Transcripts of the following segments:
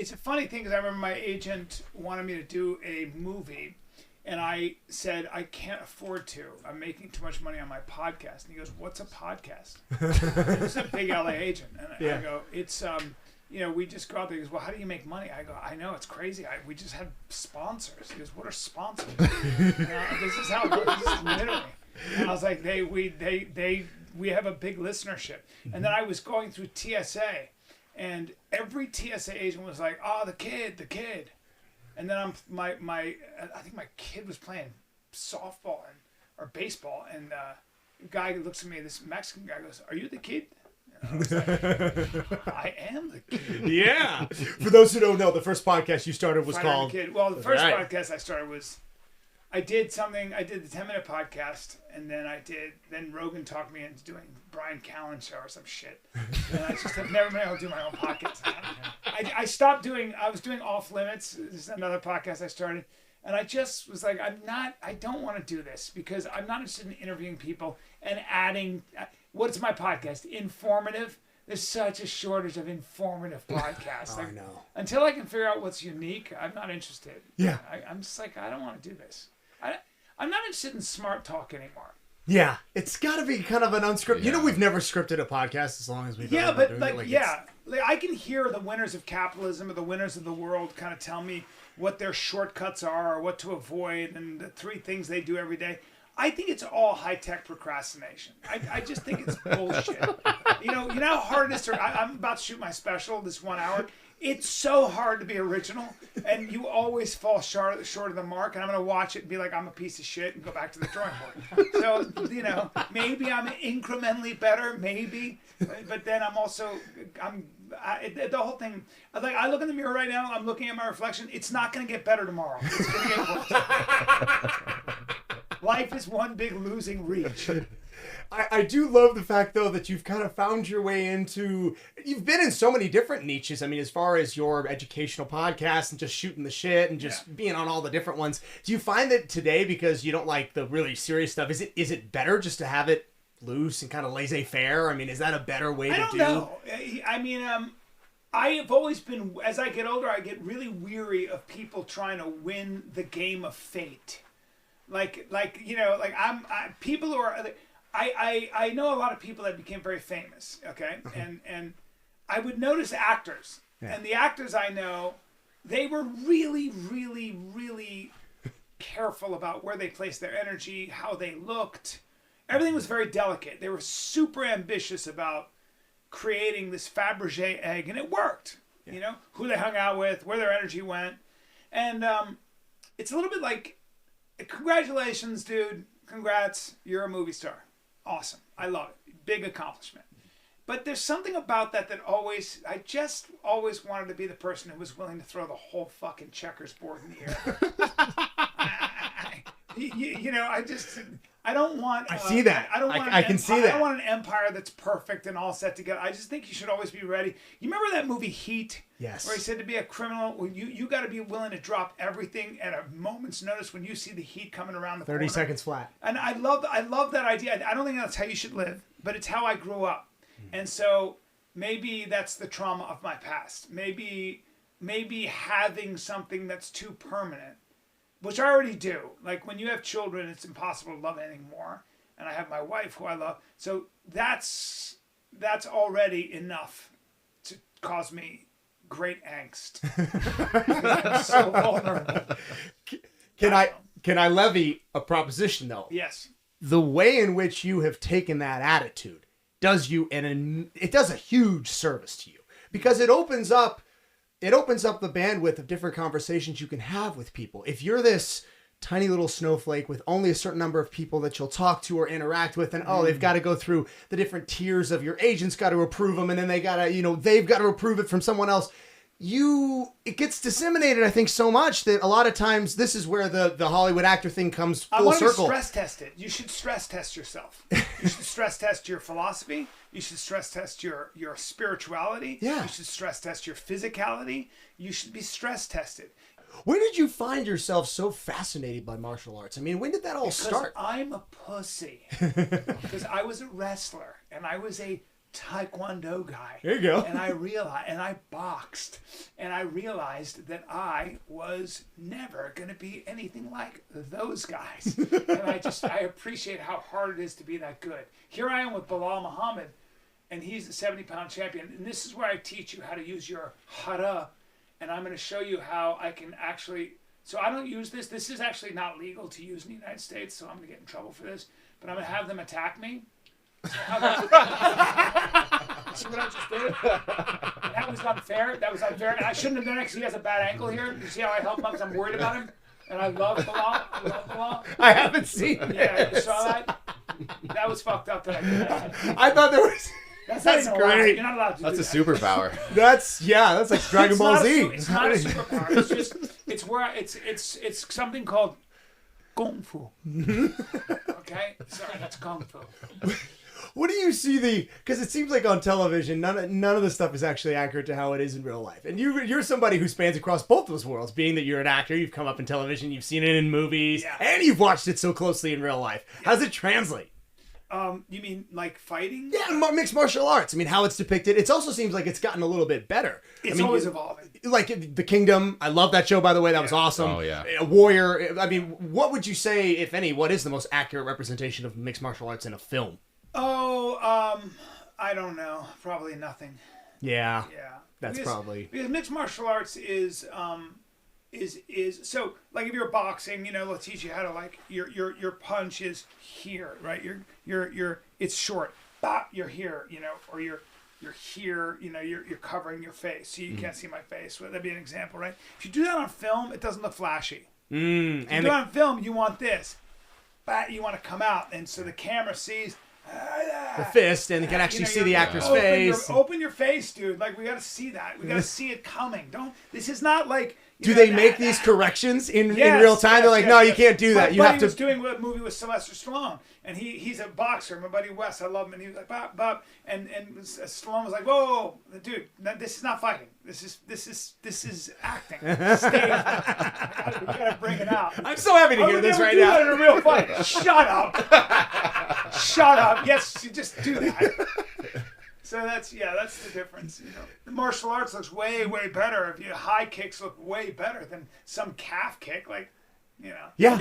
it's a funny thing because I remember my agent wanted me to do a movie, and I said I can't afford to. I'm making too much money on my podcast. And he goes, "What's a podcast?" It's a big LA agent, and I go, "It's we just go out there." He goes, "Well, how do you make money?" I go, "I know, it's crazy. We just had sponsors." He goes, "What are sponsors?" This is how it works. This is literally. And I was like, we have a big listenership. And then I was going through TSA, and every TSA agent was like, "Oh, the kid." And then I think my kid was playing softball or baseball, and the guy looks at me, this Mexican guy goes, "Are you the kid?" And I was like, "I am the kid." Yeah. For those who don't know, the first podcast you started was called... The Kid. Well, the first podcast I started was, I did the 10-minute podcast, and then Rogan talked me into doing Bryan Callen show or some shit. And I just have never been able to do my own podcast. I stopped doing, I was doing Off Limits. This is another podcast I started. And I just was like, I don't want to do this because I'm not interested in interviewing people and adding, what's my podcast? Informative? There's such a shortage of informative podcasts. I know. Until I can figure out what's unique, I'm not interested. Yeah. I'm just like, I don't want to do this. I'm not interested in smart talk anymore. Yeah, it's got to be kind of an unscripted. Yeah. You know, we've never scripted a podcast as long as we've ever been doing it. Like, I can hear the winners of capitalism or the winners of the world kind of tell me what their shortcuts are or what to avoid and the 3 things they do every day. I think it's all high-tech procrastination. I just think it's bullshit. You know how hard it is to... I'm about to shoot my special this 1 hour. It's so hard to be original, and you always fall short of the mark, and I'm going to watch it and be like, I'm a piece of shit, and go back to the drawing board. So, maybe I'm incrementally better, maybe, but then I'm also... the whole thing... Like, I look in the mirror right now, I'm looking at my reflection, it's not going to get better tomorrow. It's going to get worse. Life is one big losing reach. I do love the fact, though, that you've kind of found your way into... You've been in so many different niches. I mean, as far as your educational podcast and just shooting the shit and just being on all the different ones. Do you find that today, because you don't like the really serious stuff, is it better just to have it loose and kind of laissez-faire? I mean, is that a better way to do? I don't know. I mean, I have always been... As I get older, I get really weary of people trying to win the game of fate. People who are... I know a lot of people that became very famous, okay? And I would notice actors. Yeah. And the actors I know, they were really, really, really careful about where they placed their energy, how they looked. Everything was very delicate. They were super ambitious about creating this Fabergé egg, and it worked. Yeah. You know, who they hung out with, where their energy went. And it's a little bit like, congratulations, dude. Congrats, you're a movie star. Awesome. I love it. Big accomplishment. But there's something about that I just always wanted to be the person who was willing to throw the whole fucking checkers board in the air. I don't want... I see that. I can see that. I don't want an empire that's perfect and all set together. I just think you should always be ready. You remember that movie Heat? Yes. Where he said to be a criminal, well, you got to be willing to drop everything at a moment's notice when you see the heat coming around the 30 corner. seconds flat. And I love that idea. I don't think that's how you should live, but it's how I grew up. And so maybe that's the trauma of my past. Maybe having something that's too permanent, which I already do. Like when you have children, it's impossible to love anything more. And I have my wife who I love. So that's already enough to cause me great angst. I'm so vulnerable. Can I levy a proposition though? Yes. The way in which you have taken that attitude it does a huge service to you, because it opens up the bandwidth of different conversations you can have with people. If you're this tiny little snowflake with only a certain number of people that you'll talk to or interact with, and they've got to go through the different tiers of your agents got to approve them, and then they've got to approve it from someone else. It gets disseminated, I think, so much that a lot of times this is where the Hollywood actor thing comes full circle. I want to stress test it. You should stress test yourself. You should stress test your philosophy. You should stress test your spirituality. Yeah. You should stress test your physicality. You should be stress tested. When did you find yourself so fascinated by martial arts? I mean, when did that all start? I'm a pussy. Because I was a wrestler, and I was a Taekwondo guy. There you go. And I boxed, and I realized that I was never going to be anything like those guys. And I appreciate how hard it is to be that good. Here I am with Bilal Muhammad, and he's the 70-pound champion. And this is where I teach you how to use your hara, and I'm going to show you how I can actually. So I don't use this. This is actually not legal to use in the United States, so I'm going to get in trouble for this. But I'm going to have them attack me. See what I just did? That was unfair. And I shouldn't have done it because he has a bad ankle here. You see how I help him because I'm worried about him? And I love Bilal. I haven't seen it. Yeah, you saw that? That was fucked up that I did that. I thought there was... That's great. You're not allowed to do that. That's a superpower. That's like Dragon Ball Z. It's not a superpower. It's just, it's something called Kung Fu. Okay? Sorry, that's Kung Fu. What do you see because it seems like on television, none of the stuff is actually accurate to how it is in real life. And you're somebody who spans across both those worlds, being that you're an actor, you've come up in television, you've seen it in movies, and you've watched it so closely in real life. How does it translate? You mean like fighting? Yeah, mixed martial arts. I mean, how it's depicted. It also seems like it's gotten a little bit better. It's always evolving. Like The Kingdom. I love that show, by the way. That was awesome. Oh, yeah. A Warrior. I mean, what would you say, if any, what is the most accurate representation of mixed martial arts in a film? Oh, I don't know. Probably nothing. Yeah. Yeah. That's probably... Because mixed martial arts is so, like, if you're boxing, they'll teach you how to, like, your punch is here, right? You're it's short, but you're here, or you're here, you're covering your face, so you can't see my face. Well, that'd be an example, right? If you do that on film, it doesn't look flashy. If you do it on film, you want this, but you want to come out, and so the camera sees the fist, and you can actually see the actor's face. Open your face, dude. Like, we got to see that. We got to see it coming. This is not like... Do they make these corrections in real time? They're like, no, you can't do that. You have to... was doing a movie with Sylvester Stallone, and he's a boxer. My buddy Wes, I love him, and he was like, bop, bop, and Stallone was like, whoa, dude, this is not fighting. This is acting. Stage. We gotta bring it out. I'm so happy to hear this right now. That in a real fight. Shut up. Shut up. Yes, you just do that. So that's the difference. The martial arts looks way, way better. If high kicks look way better than some calf kick, like, Yeah.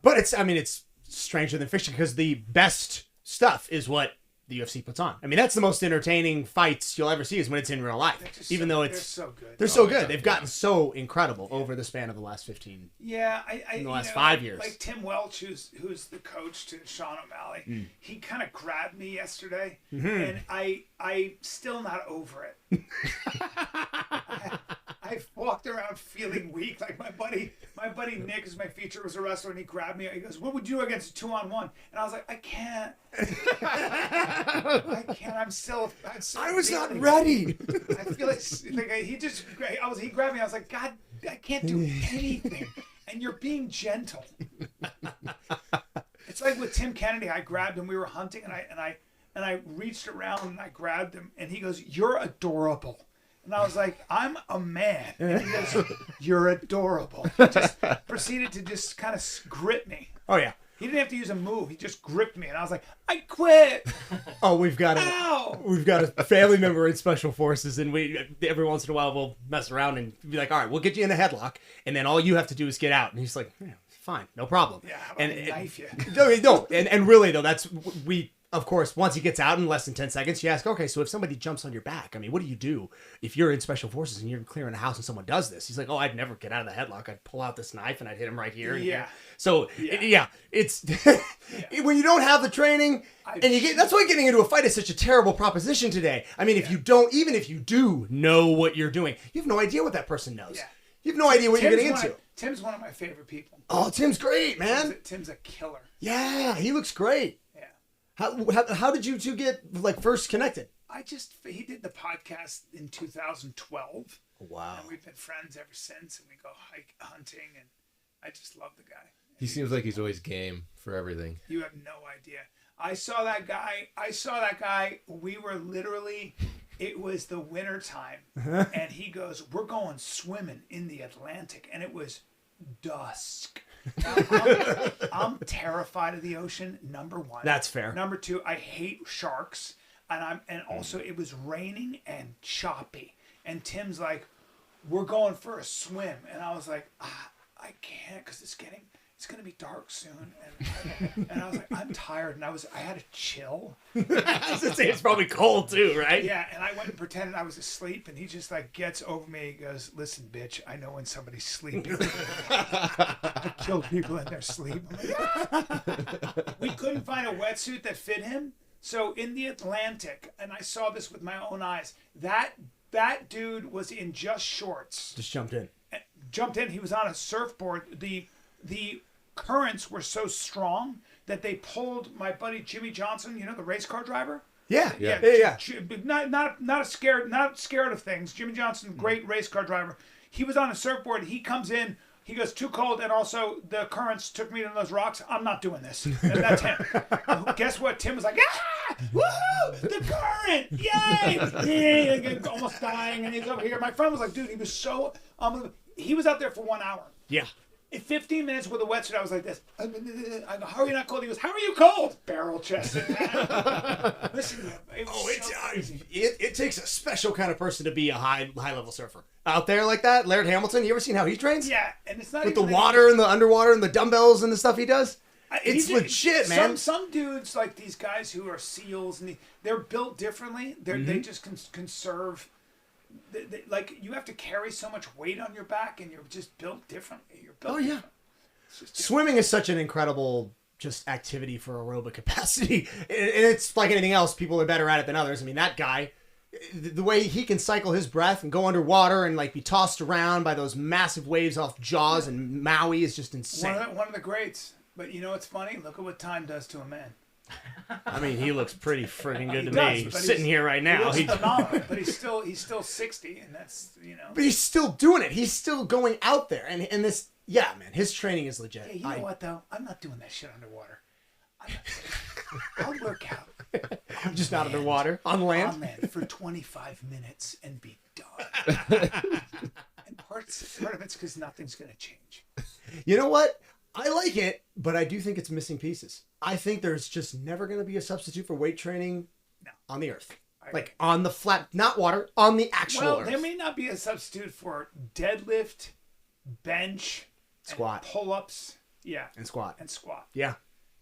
But it's stranger than fiction because the best stuff is what the UFC puts on. I mean, that's the most entertaining fights you'll ever see is when it's in real life. They're so good. They're so good. They've gotten so incredible over the span of the last 15. Yeah, in the last 5 years. Like Tim Welch, who's the coach to Sean O'Malley, he kind of grabbed me yesterday, and I still not over it. I walked around feeling weak. Like my buddy Nick, who's my feature, was a wrestler, and he grabbed me. He goes, "What would you do against a 2-on-1?" And I was like, "I can't. I can't. I'm still I was not ready." I feel like he grabbed me. I was like, "God, I can't do anything." And you're being gentle. It's like with Tim Kennedy. I grabbed him. We were hunting, and I reached around and I grabbed him, and he goes, "You're adorable." And I was like, "I'm a man." And he goes, "You're adorable." He just proceeded to just kind of grip me. Oh, yeah. He didn't have to use a move. He just gripped me. And I was like, "I quit." Oh, we've got a family member in Special Forces, and we every once in a while we'll mess around and be like, "All right, we'll get you in a headlock, and then all you have to do is get out." And he's like, "Yeah, fine, no problem." Yeah, how about I knife you? No, and really though, that's of course, once he gets out in less than 10 seconds, you ask, okay, so if somebody jumps on your back, I mean, what do you do if you're in Special Forces and you're clearing a house and someone does this? He's like, "Oh, I'd never get out of the headlock. I'd pull out this knife and I'd hit him right here." And here. So, it's when you don't have the training, that's why getting into a fight is such a terrible proposition today. I mean, if you do know what you're doing, you have no idea what that person knows. Yeah. You have no idea what you're getting into. Tim's one of my favorite people. Oh, Tim's great, man. Tim's a killer. Yeah, he looks great. How did you two get first connected? He did the podcast in 2012. Wow. And we've been friends ever since, and we go hunting, and I just love the guy. He seems like he's always game for everything. You have no idea. I saw that guy. We were literally, it was the winter time, and he goes, "We're going swimming in the Atlantic," and it was dusk. I'm terrified of the ocean, number one. That's fair. Number two, I hate sharks. And also it was raining and choppy. And Tim's like, we're going for a swim. And I was like, I can't because it's going to be dark soon. And I was like, I'm tired. And I had a chill. I was gonna say it's probably cold too, right? Yeah. And I went and pretended I was asleep. And he just like gets over me. He goes, listen, bitch, I know when somebody's sleeping. I kill people in their sleep. I'm like, ah! We couldn't find a wetsuit that fit him. So in the Atlantic, and I saw this with my own eyes, that dude was in just shorts. Just jumped in. He was on a surfboard. The currents were so strong that they pulled my buddy Jimmy Johnson, the race car driver. Yeah. Not scared of things. Jimmy Johnson, great race car driver. He was on a surfboard. He comes in. He goes, too cold, and also the currents took me to those rocks. I'm not doing this. And that's him. Guess what? Tim was like, woohoo! The current! Yay! Almost dying, and he's over here. My friend was like, dude, he was so... he was out there for 1 hour. Yeah. In 15 minutes with a wetsuit, I was like this. I go, how are you not cold? He goes, how are you cold? Barrel chested. Listen, it takes a special kind of person to be a high level surfer. Out there like that, Laird Hamilton, you ever seen how he trains? Yeah, and it's not with even the water and the underwater and the dumbbells and the stuff he does. It's legit, man. Some dudes, like these guys who are SEALs, and they're built differently. They just conserve. Like, you have to carry so much weight on your back, and you're just built differently. You're built different. Swimming is such an incredible just activity for aerobic capacity. And it's like anything else. People are better at it than others. I mean, that guy, the way he can cycle his breath and go underwater and like be tossed around by those massive waves off Jaws and Maui is just insane. One of the greats. But you know what's funny? Look at what time does to a man. I mean, he looks pretty friggin' good to me. Sitting here right now, he's phenomenal. But he's still 60, and that's But he's still doing it. He's still going out there, and this, yeah, man, his training is legit. Hey, you know what though? I'm not doing that shit underwater. I'll work out. I'm just not underwater on land. On land for 25 minutes and be done. And part of it's because nothing's gonna change. You know what? I like it, but I do think it's missing pieces. I think there's just never going to be a substitute for weight training on the earth. Like on the flat, not water, on the actual earth. There may not be a substitute for deadlift, bench, squat, and pull-ups. Yeah. And squat. Yeah.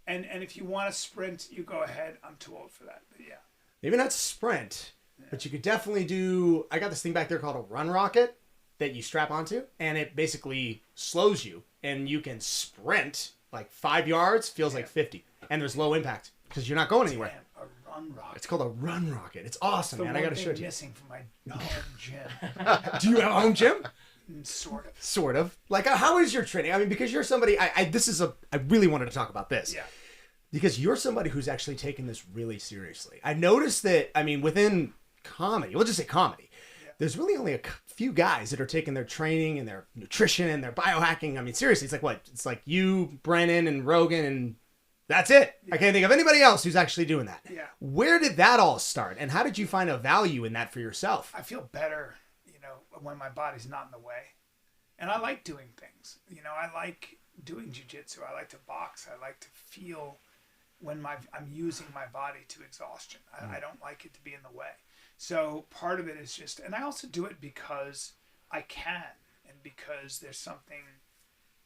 And if you want to sprint, you go ahead. I'm too old for that, but yeah. Maybe not sprint, but you could definitely do, I got this thing back there called a run rocket that you strap onto, and it basically slows you, and you can sprint like 5 yards, feels like 50, and there's low impact because you're not going anywhere. Damn, a run rocket. It's called a run rocket. It's awesome, man. I got to show it to you. Missing from my home gym. Do you have a home gym? Sort of. Sort of. Like, how is your training? I mean, because you're somebody, I really wanted to talk about this. Yeah. Because you're somebody who's actually taken this really seriously. I noticed that, I mean, within comedy, we'll just say comedy, there's really only a few guys that are taking their training and their nutrition and their biohacking. I mean, seriously, it's like what? It's like you, Brennan, and Rogan, and that's it. I can't think of anybody else who's actually doing that. Yeah. Where did that all start? And how did you find a value in that for yourself? I feel better, when my body's not in the way. And I like doing things. I like doing jiu-jitsu. I like to box. I like to feel when I'm using my body to exhaustion. I don't like it to be in the way. So part of it is just, and I also do it because I can, and because there's something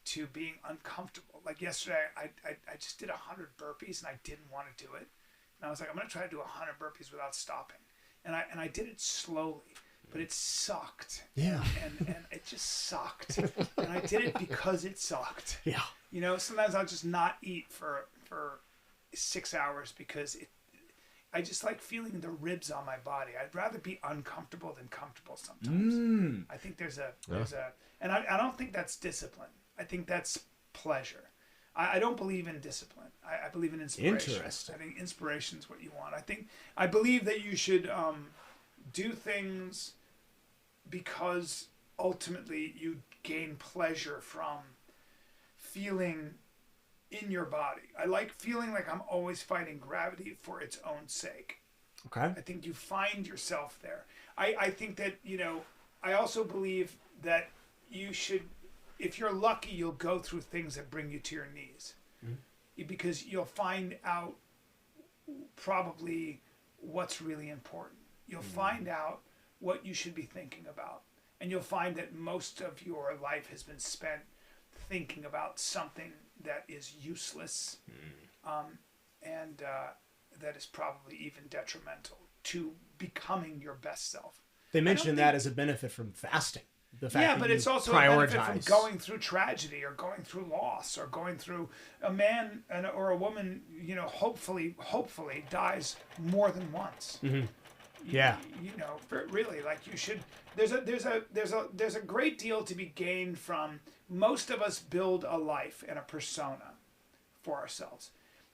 to being uncomfortable. Like yesterday, I just did 100 burpees, and I didn't want to do it. And I was like, I'm going to try to do 100 burpees without stopping. And I did it slowly, but it sucked. Yeah. And it just sucked. And I did it because it sucked. Yeah. Sometimes I'll just not eat for 6 hours because I just like feeling the ribs on my body. I'd rather be uncomfortable than comfortable sometimes. I think there's a, and I don't think that's discipline. I think that's pleasure. I don't believe in discipline. I believe in inspiration. Interesting. I think inspiration is what you want. I believe that you should do things because ultimately you gain pleasure from feeling in your body. I like feeling like I'm always fighting gravity for its own sake. Okay. I think you find yourself there. I think that, I also believe that you should, if you're lucky, you'll go through things that bring you to your knees. Because you'll find out probably what's really important. You'll find out what you should be thinking about. And you'll find that most of your life has been spent thinking about something that is useless, and that is probably even detrimental to becoming your best self. They mention that as a benefit from fasting. The fact that but you it's also prioritize. a benefit from going through tragedy or going through loss or going through a man or a woman, hopefully dies more than once. Mm-hmm. Yeah. Really, like you should. There's a great deal to be gained from. Most of us build a life and a persona for ourselves,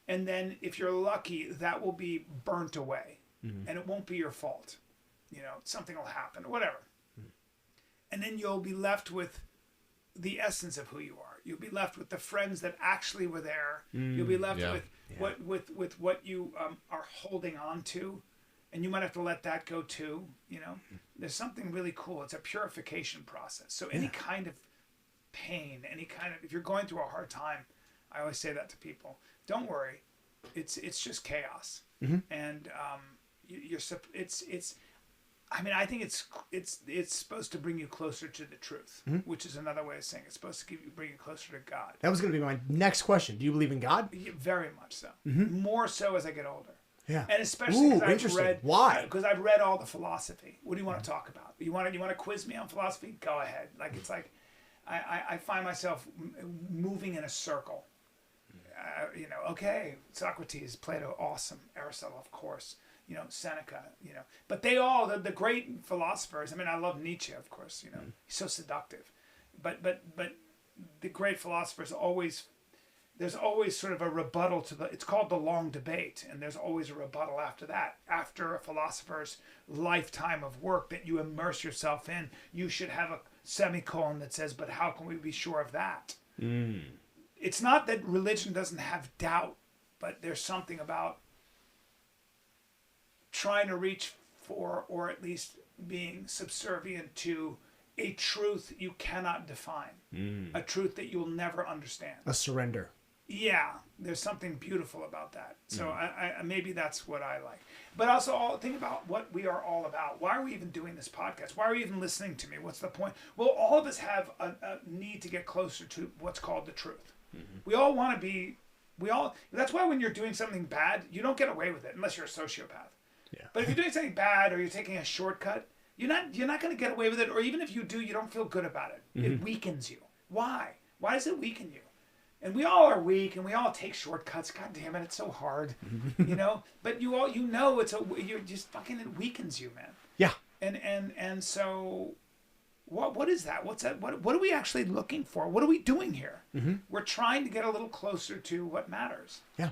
and then if you're lucky, that will be burnt away, and it won't be your fault. Something will happen, whatever. And then you'll be left with the essence of who you are. You'll be left with the friends that actually were there. You'll be left with what you are holding on to, and you might have to let that go too. There's something really cool. It's a purification process. So any kind of pain, if you're going through a hard time, I always say that to people. Don't worry, it's just chaos, and I think it's supposed to bring you closer to the truth, which is another way of saying it's supposed to bring you closer to God. That was going to be my next question. Do you believe in God? Yeah, very much so. More so as I get older. Yeah. And especially because I've read. Why? Because I've read all the philosophy. What do you want to talk about? You want to quiz me on philosophy? Go ahead. It's like I find myself moving in a circle. Okay, Socrates, Plato, awesome. Aristotle, of course. Seneca, but they all, the great philosophers, I love Nietzsche, of course, he's so seductive, but the great philosophers there's always sort of a rebuttal it's called the long debate, and there's always a rebuttal after that. After a philosopher's lifetime of work that you immerse yourself in, you should have a semicolon that says, but how can we be sure of that? It's not that religion doesn't have doubt, but there's something about trying to reach for, or at least being subservient to, a truth you cannot define, a truth that you'll never understand. A surrender. Yeah, there's something beautiful about that. So I maybe that's what I like. But also think about what we are all about. Why are we even doing this podcast? Why are we even listening to me? What's the point? Well, all of us have a need to get closer to what's called the truth. We all want to be. That's why when you're doing something bad, you don't get away with it unless you're a sociopath. Yeah. But if you're doing something bad or you're taking a shortcut, you're not going to get away with it. Or even if you do, you don't feel good about it. It weakens you. Why? Why does it weaken you? And we all are weak, and we all take shortcuts. God damn it, it's so hard, But you're just fucking, it weakens you, man. Yeah. And so, what is that? What's that? What are we actually looking for? What are we doing here? We're trying to get a little closer to what matters. Yeah.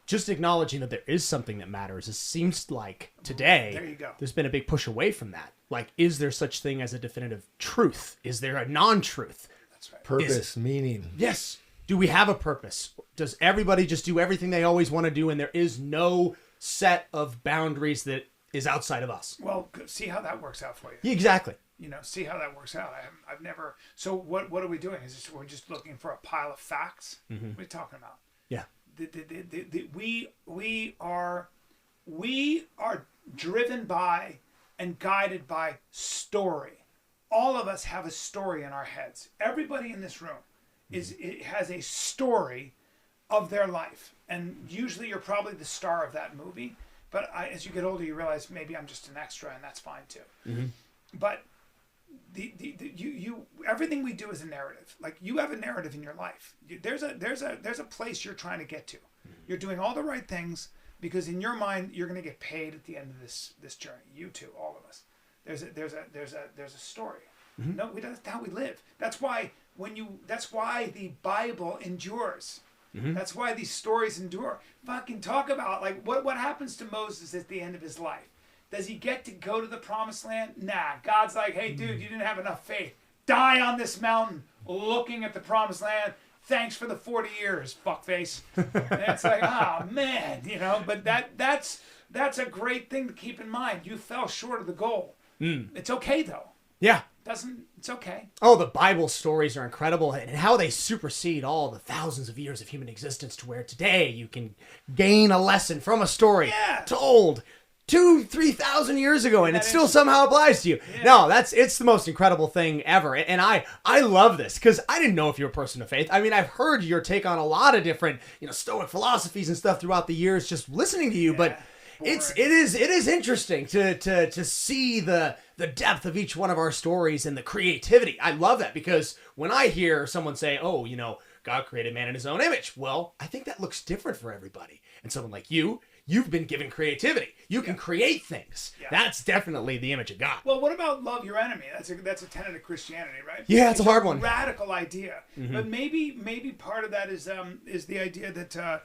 Just acknowledging that there is something that matters. It seems like today there you go. There's been a big push away from that. Like, is there such thing as a definitive truth? Is there a non-truth? That's right. Purpose, meaning. Yes. Do we have a purpose? Does everybody just do everything they always want to do, and there is no set of boundaries that is outside of us? Well, see how that works out for you. Yeah, exactly. See how that works out. I've never. So what are we doing? We're just looking for a pile of facts? What are you talking about? Yeah. We are driven by and guided by story. All of us have a story in our heads. Everybody in this room has a story of their life, and usually you're probably the star of that movie. But as you get older, you realize maybe I'm just an extra, and that's fine too. But everything we do is a narrative. Like, you have a narrative in your life. There's a place you're trying to get to. You're doing all the right things because in your mind you're going to get paid at the end of this journey. You too, all of us. There's a story. No, that's how we live. That's why the Bible endures. That's why these stories endure. Fucking talk about, like, what happens to Moses at the end of his life? Does he get to go to the promised land? Nah. God's like, hey, dude, you didn't have enough faith. Die on this mountain looking at the promised land. Thanks for the 40 years, fuckface. And it's like, oh, man, But that's a great thing to keep in mind. You fell short of the goal. It's okay, though. Yeah. It's okay. Oh, the Bible stories are incredible, and how they supersede all the thousands of years of human existence, to where today you can gain a lesson from a story told 2,000-3,000 years ago, and it still interesting? somehow applies to you. Yeah. No, it's the most incredible thing ever, and I love this because I didn't know if you're a person of faith. I mean, I've heard your take on a lot of different Stoic philosophies and stuff throughout the years, just listening to you. But it is interesting to see the depth of each one of our stories and the creativity. I love that because when I hear someone say, "Oh, God created man in His own image," well, I think that looks different for everybody. And someone like you've been given creativity. You can create things. Yeah. That's definitely the image of God. Well, what about love your enemy? That's a tenet of Christianity, right? Yeah, it's a hard one. Radical idea, but maybe part of that is the idea that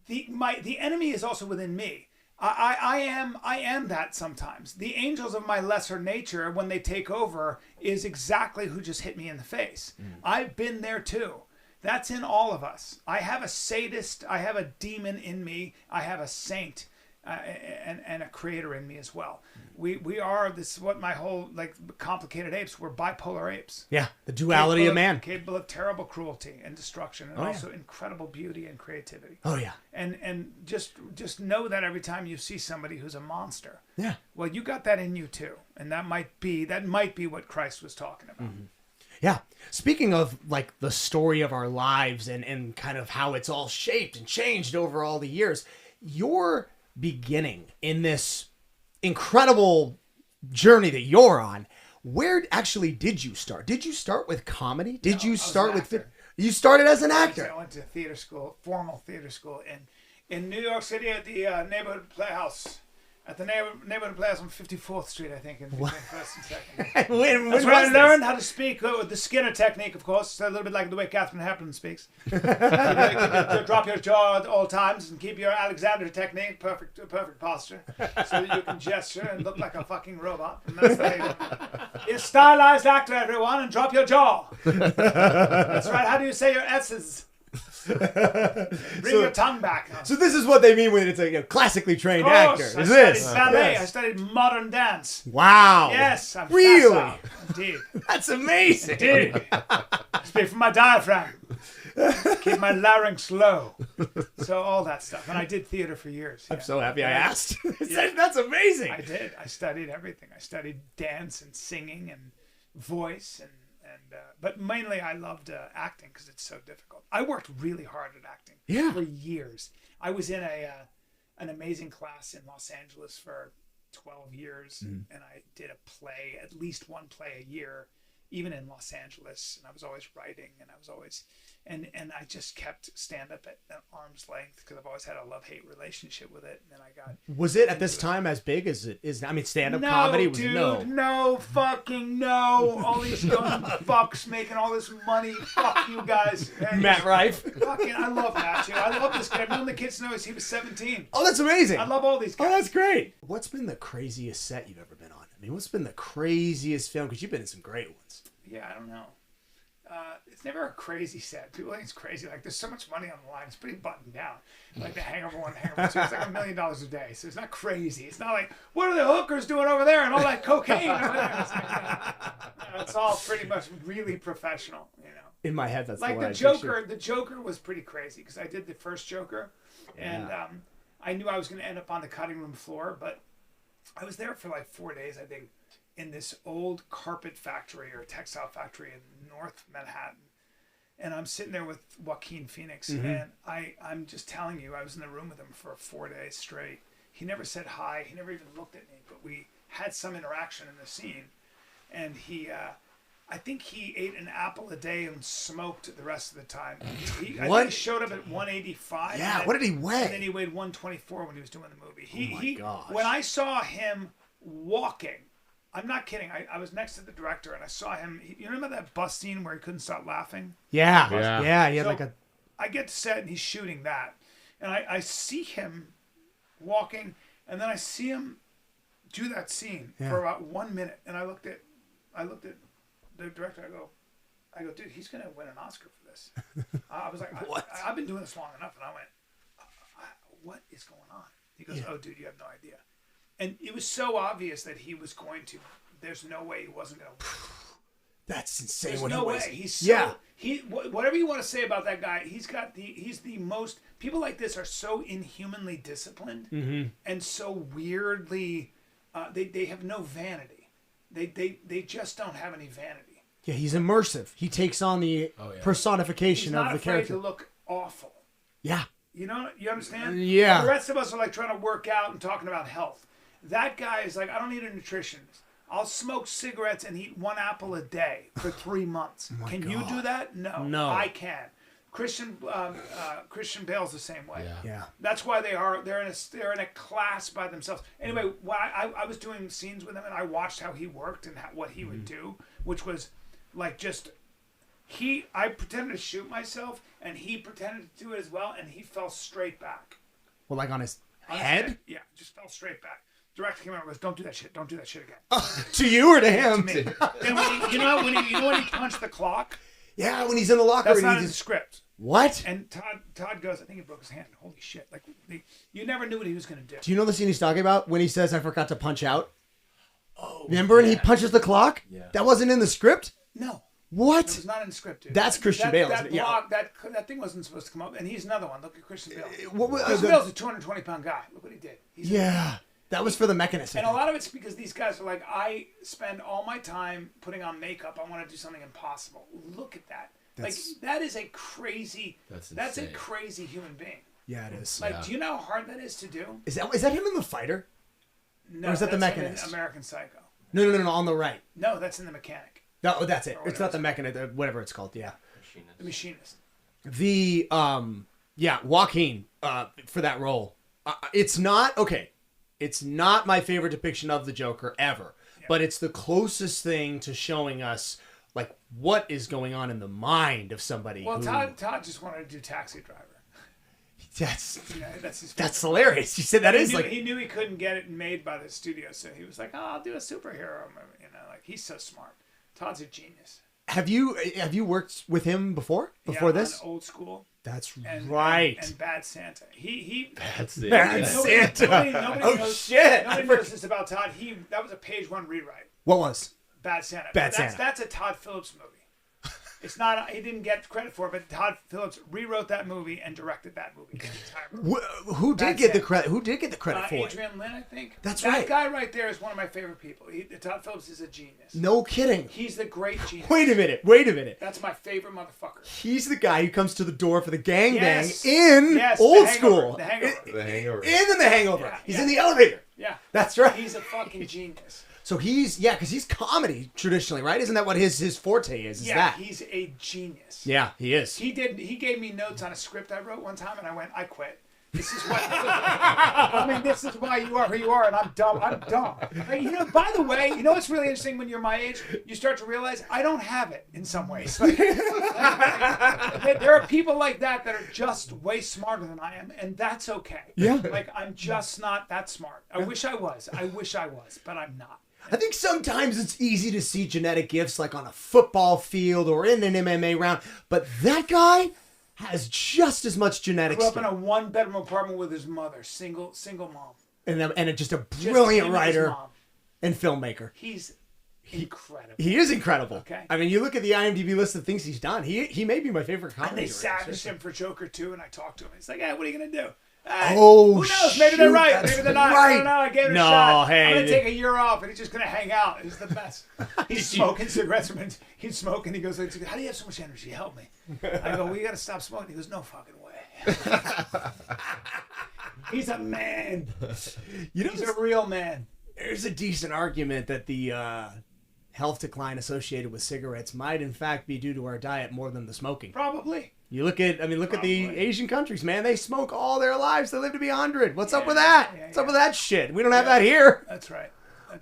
the enemy is also within me. I am that sometimes. The angels of my lesser nature, when they take over, is exactly who just hit me in the face. I've been there too. That's in all of us. I have a sadist. I have a demon in me. I have a saint and a creator in me as well. We are this. What my whole complicated apes. We're bipolar apes. Yeah, the duality of man, capable of terrible cruelty and destruction, and also incredible beauty and creativity. Oh yeah. And just know that every time you see somebody who's a monster. Yeah. Well, you got that in you too, and that might be what Christ was talking about. Yeah. Speaking of the story of our lives and kind of how it's all shaped and changed over all the years, your beginning in this incredible journey that you're on, where actually did you start? Did you start with comedy? Did you start with you started as an actor? I went to theater school, formal theater school in New York City at the neighborhood playhouse. At the neighborhood playhouse on 54th Street, I think, in between first and second. That's where I learned how to speak with the Skinner technique, of course. It's a little bit like the way Catherine Hepburn speaks. Drop your jaw at all times and keep your Alexander technique, perfect posture, so that you can gesture and look like a fucking robot. And that's the way you're a stylized actor, everyone, and drop your jaw. That's right. How do you say your S's? Bring your tongue back. So this is what they mean when it's a classically trained actor. Is this? I studied ballet. Yes. I studied modern dance. Wow. Yes, I'm really? facile. Indeed. That's amazing. Indeed. Speak from my diaphragm. Keep my larynx low. So all that stuff. And I did theater for years. I'm so happy I asked. That's amazing. I did. I studied everything. I studied dance and singing and voice but mainly I loved acting because it's so difficult. I worked really hard at acting for years. I was in an amazing class in Los Angeles for 12 years, and I did a play, at least one play a year, even in Los Angeles. And I was always writing, and I was always and I just kept stand up at arm's length because I've always had a love-hate relationship with it. And then I got was it at this time as big as it is? I mean, stand up comedy was no fucking no. All these young fucks making all this money. Fuck you guys. Matt Rife. Fucking, I love Matthew. I love this kid. I've known the kid since he was 17. Oh, that's amazing. I love all these guys. Oh, that's great. What's been the craziest set you've ever been on? I mean, what's been the craziest film? Because you've been in some great ones. Yeah, I don't know. It's never a crazy set. People think it's crazy. There's so much money on the line. It's pretty buttoned down. Like the Hangover 1, Hangover 2. It's like $1 million a day. So it's not crazy. It's not like, what are the hookers doing over there and all that cocaine over there? It's all pretty much really professional, In my head, that's like the one the Joker. The Joker was pretty crazy because I did the first Joker, and I knew I was going to end up on the cutting room floor, but I was there for 4 days, I think, in this old carpet factory or textile factory in North Manhattan. And I'm sitting there with Joaquin Phoenix, and I'm just telling you, I was in the room with him for 4 days straight. He never said hi. He never even looked at me, but we had some interaction in the scene. And I think he ate an apple a day and smoked the rest of the time. I think he showed up at 185. Yeah, what did he weigh? And then he weighed 124 when he was doing the movie. Oh my gosh. When I saw him walking, I'm not kidding. I was next to the director and I saw him. You remember that bus scene where he couldn't stop laughing? Yeah. He had so I get to set and he's shooting that. And I see him walking and then I see him do that scene for about 1 minute. And I looked at the director. I go, dude, he's going to win an Oscar for this. I was like, I've been doing this long enough. And I went, what is going on? He goes, oh, dude, you have no idea. And it was so obvious that he was going to, there's no way he wasn't going to. That's insane. There's What no he way. weighs. He's so, Yeah. Whatever you want to say about that guy, he's the most. People like this are so inhumanly disciplined and so weirdly. They have no vanity. They just don't have any vanity. Yeah, he's immersive. He takes on the personification of the character. He's not afraid to look awful. Yeah. You know, you understand? Yeah. The rest of us are like trying to work out and talking about health. That guy is like, I don't need a nutritionist. I'll smoke cigarettes and eat 1 apple a day for 3 months. Can you do that? No. I can. Christian Bale's the same way. Yeah. That's why they're in a class by themselves. Anyway, I was doing scenes with him and I watched how he worked and what he would do, which was like just I pretended to shoot myself and he pretended to do it as well and he fell straight back. Well, like on his head? Yeah, just fell straight back. Director came out and goes, "Don't do that shit. Don't do that shit again." To you or to him? To me. And when he punched the clock. Yeah, when he's in the locker. That's not in the script. What? And Todd goes, I think he broke his hand. Holy shit! Like you never knew what he was gonna do. Do you know the scene he's talking about when he says, "I forgot to punch out"? Oh, remember when he punches the clock? Yeah. That wasn't in the script. No. What? It was not in the script, dude. That's Christian Bale. That block, that thing wasn't supposed to come up. And he's another one. Look at Christian Bale. Christian Bale's a 220-pound guy. Look what he did. That was for the Mechanist. And a lot of it's because these guys are like, I spend all my time putting on makeup. I want to do something impossible. Look at that. That is a crazy. That's a crazy human being. Yeah, it is. Like, do you know how hard that is to do? Is that him in The Fighter? No, or is that the that's Mechanist? In American Psycho. No, on the right. No, that's in The Mechanic. No, that's it. It's not the Mechanist, whatever it's called. Yeah. The Machinist. Joaquin for that role. It's not okay. It's not my favorite depiction of the Joker ever, but it's the closest thing to showing us like what is going on in the mind of somebody. Well, Todd just wanted to do Taxi Driver. That's hilarious. You said he knew he couldn't get it made by the studio, so he was like, "Oh, I'll do a superhero movie." You know, like he's so smart. Todd's a genius. Have you worked with him before this? On Old School. That's right. And Bad Santa. Bad Santa. Bad Santa. Nobody knows, shit! Nobody knows this about Todd. That was a page 1 rewrite. What was? Bad Santa. Bad Santa. That's a Todd Phillips movie. It's not. He didn't get credit for it, but Todd Phillips rewrote that movie and directed that movie. Who did get the credit? Who did get the credit for it? Adrian Lin, I think. That's right. That guy right there is one of my favorite people. Todd Phillips is a genius. No kidding. He's the great genius. Wait a minute. That's my favorite motherfucker. He's the guy who comes to the door for the gangbang in Old School. The Hangover. The Hangover. In The Hangover. Yeah, He's in the elevator. Yeah. That's right. He's a fucking genius. So because he's comedy traditionally, right? Isn't that what his forte is? He's a genius. Yeah, he is. He gave me notes on a script I wrote one time, and I went, I quit. This is what this is why you are who you are, and I'm dumb. Like, by the way, you know what's really interesting when you're my age? You start to realize I don't have it in some ways. Like, there are people like that are just way smarter than I am, and that's okay. Yeah. Like, I'm just not that smart. I wish I was, but I'm not. I think sometimes it's easy to see genetic gifts like on a football field or in an MMA round, but that guy has just as much genetic Grew up skill. in a 1-bedroom apartment with his mother, single mom. And just a brilliant writer and filmmaker. He's incredible. He is incredible. Okay. I mean, you look at the IMDb list of things he's done. He may be my favorite comedy. And they savaged him for Joker 2, and I talked to him. He's like, what are you going to do? Who knows? Maybe they're right. Maybe they're not. Right. I don't know. I gave it a shot. Hey, I'm going to take a year off, and he's just going to hang out. He's the best. He's smoking cigarettes. He's smoking. He goes, how do you have so much energy? Help me. I go, well, you got to stop smoking. He goes, no fucking way. He's a man. He's a real man. There's a decent argument that the health decline associated with cigarettes might, in fact, be due to our diet more than the smoking. Probably. You look at the Asian countries, man. They smoke all their lives. They live to be 100. What's up with that? What's up with that shit? We don't have that here. That's right.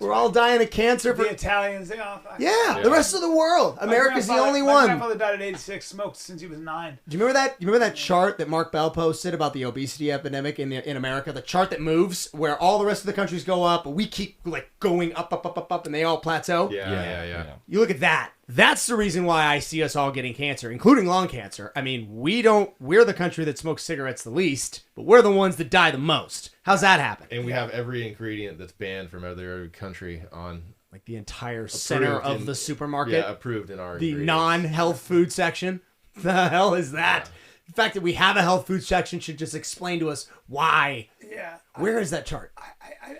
We're all dying of cancer. The Italians, they all. The rest of the world. America's the only one. My grandfather died at 86. Smoked since he was 9. Do you remember that? You remember that chart that Mark Bell posted about the obesity epidemic in America? The chart that moves, where all the rest of the countries go up, but we keep like going up, and they all plateau. Yeah. You look at that. That's the reason why I see us all getting cancer, including lung cancer. I mean, we're the country that smokes cigarettes the least, but we're the ones that die the most. How's that happen? And we have every ingredient that's banned from every country on Like the entire center of the supermarket. Yeah, approved in our the ingredients. non-health food section. The hell is that? Yeah. The fact that we have a health food section should just explain to us why. Yeah. Where is that chart?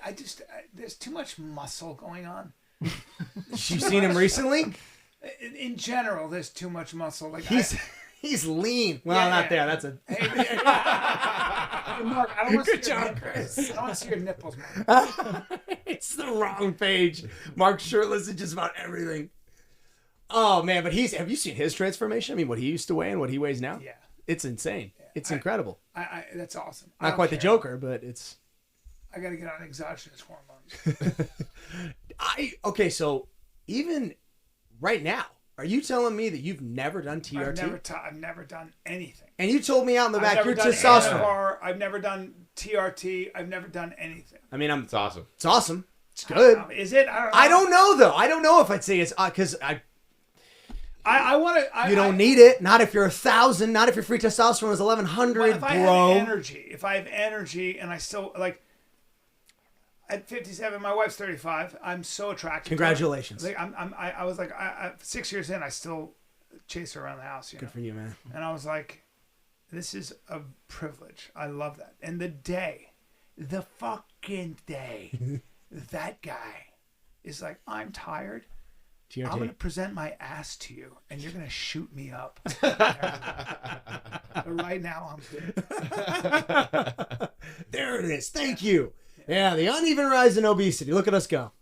I just there's too much muscle going on. You've seen him recently? In general, there's too much muscle. Like He's lean. Well, Yeah, not yeah. there. That's a. Hey, Mark, I don't want to Good see your job, nipples. Chris. I don't want to see your nipples, Mark. It's the wrong page. Mark's shirtless in just about everything. Oh man, but have you seen his transformation? I mean, what he used to weigh and what he weighs now? Yeah. It's insane. It's incredible. That's awesome. Not quite the Joker, but it's. I got to get on exogenous hormones. Okay, so even right now, are you telling me that you've never done TRT? I've never done anything. And you told me out in the I've back never you're done testosterone. AMR, I've never done TRT. I've never done anything. I mean, It's awesome. it's awesome. It's good. Is it? I don't know though. I don't know if I'd say it's because I want to. you don't need it. Not if you're 1,000. Not if your free testosterone is 1,100, If I bro. have energy, and I still like. At 57, my wife's 35. I'm so attracted. Congratulations. To her. Like I was like 6 years in, I still chase her around the house. You know? Good for you, man. And I was like, this is a privilege. I love that. And the fucking day, that guy is like, I'm tired. TRT. I'm going to present my ass to you, and you're going to shoot me up. But right now, I'm good. There it is. Thank you. Yeah, the uneven rise in obesity. Look at us go.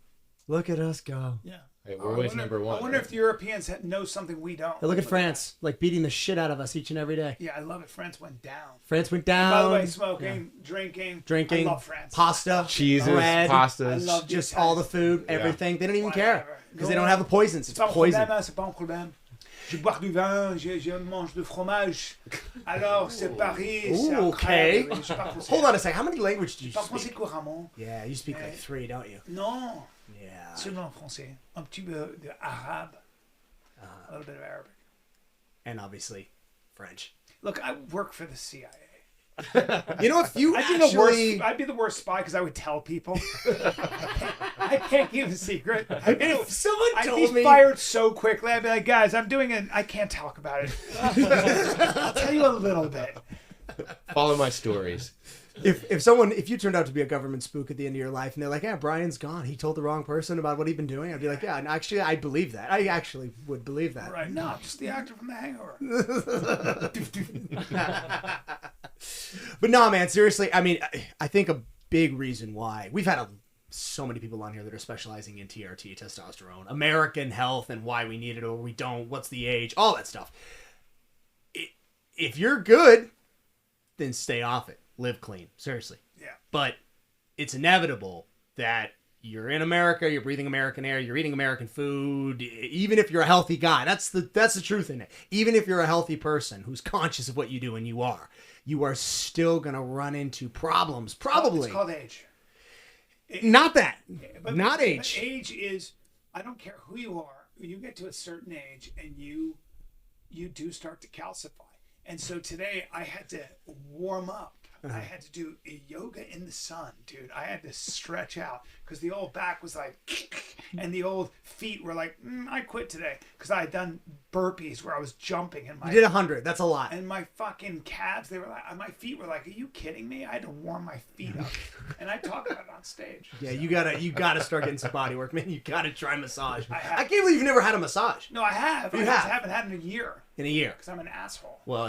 Look at us go. Yeah. Hey, we're always number one. I wonder if the Europeans know something we don't. Hey, look at France, like beating the shit out of us each and every day. Yeah, I love it. France went down. France went down. By the way, smoking, drinking. I love France. Pasta, cheeses, bread, I pastas. love just all the food, everything. They don't even care Whatever. because they don't have the poisons. It's poison. C'est pas un problème. Je bois du vin, je mange du fromage. Alors, c'est Paris, c'est Ooh, okay. incroyable. Je parle français. Hold on a second. How many languages do you Je parle français speak? couramment. Yeah, you speak like 3, don't you? Non, Yeah. seulement français. Un petit peu d'arabe. A little bit of Arabic. And obviously, French. Look, I work for the CIA. You know, if you I'd be the worst spy because I would tell people. I can't keep a secret. if someone I'd told be me, fired so quickly. I'd be like, guys, I'm doing it. I can't talk about it. I'll tell you a little bit. Follow my stories. if you turned out to be a government spook at the end of your life and they're like, yeah, Brian's gone, he told the wrong person about what he'd been doing, I'd be like, yeah, and actually I believe that. I actually would believe that. Right? No, I'm just the actor from The Hangover. But no, man, seriously, I mean, I think a big reason why we've had so many people on here that are specializing in TRT, testosterone, American health, and why we need it or we don't, what's the age, all that stuff. If you're good, then stay off it. Live clean. Seriously. Yeah. But it's inevitable that you're in America, you're breathing American air, you're eating American food, even if you're a healthy guy. That's the truth in it. Even if you're a healthy person who's conscious of what you do, and you are still going to run into problems. Probably. It's called age. Not that. But Not age. But age is, I don't care who you are, you get to a certain age and you do start to calcify. And so today I had to warm up. I had to do a yoga in the sun, dude. I had to stretch out because the old back was like, and the old feet were like, I quit today because I had done burpees where I was jumping and You did 100. That's a lot. and my fucking calves, they were like, my feet were like, are you kidding me? I had to warm my feet up, and I talk about it on stage. Yeah, you gotta start getting some body work, man. You gotta try massage. I have. I can't believe you've never had a massage No, I have. You I just have? haven't had it in a year in a year. because I'm an asshole. Well,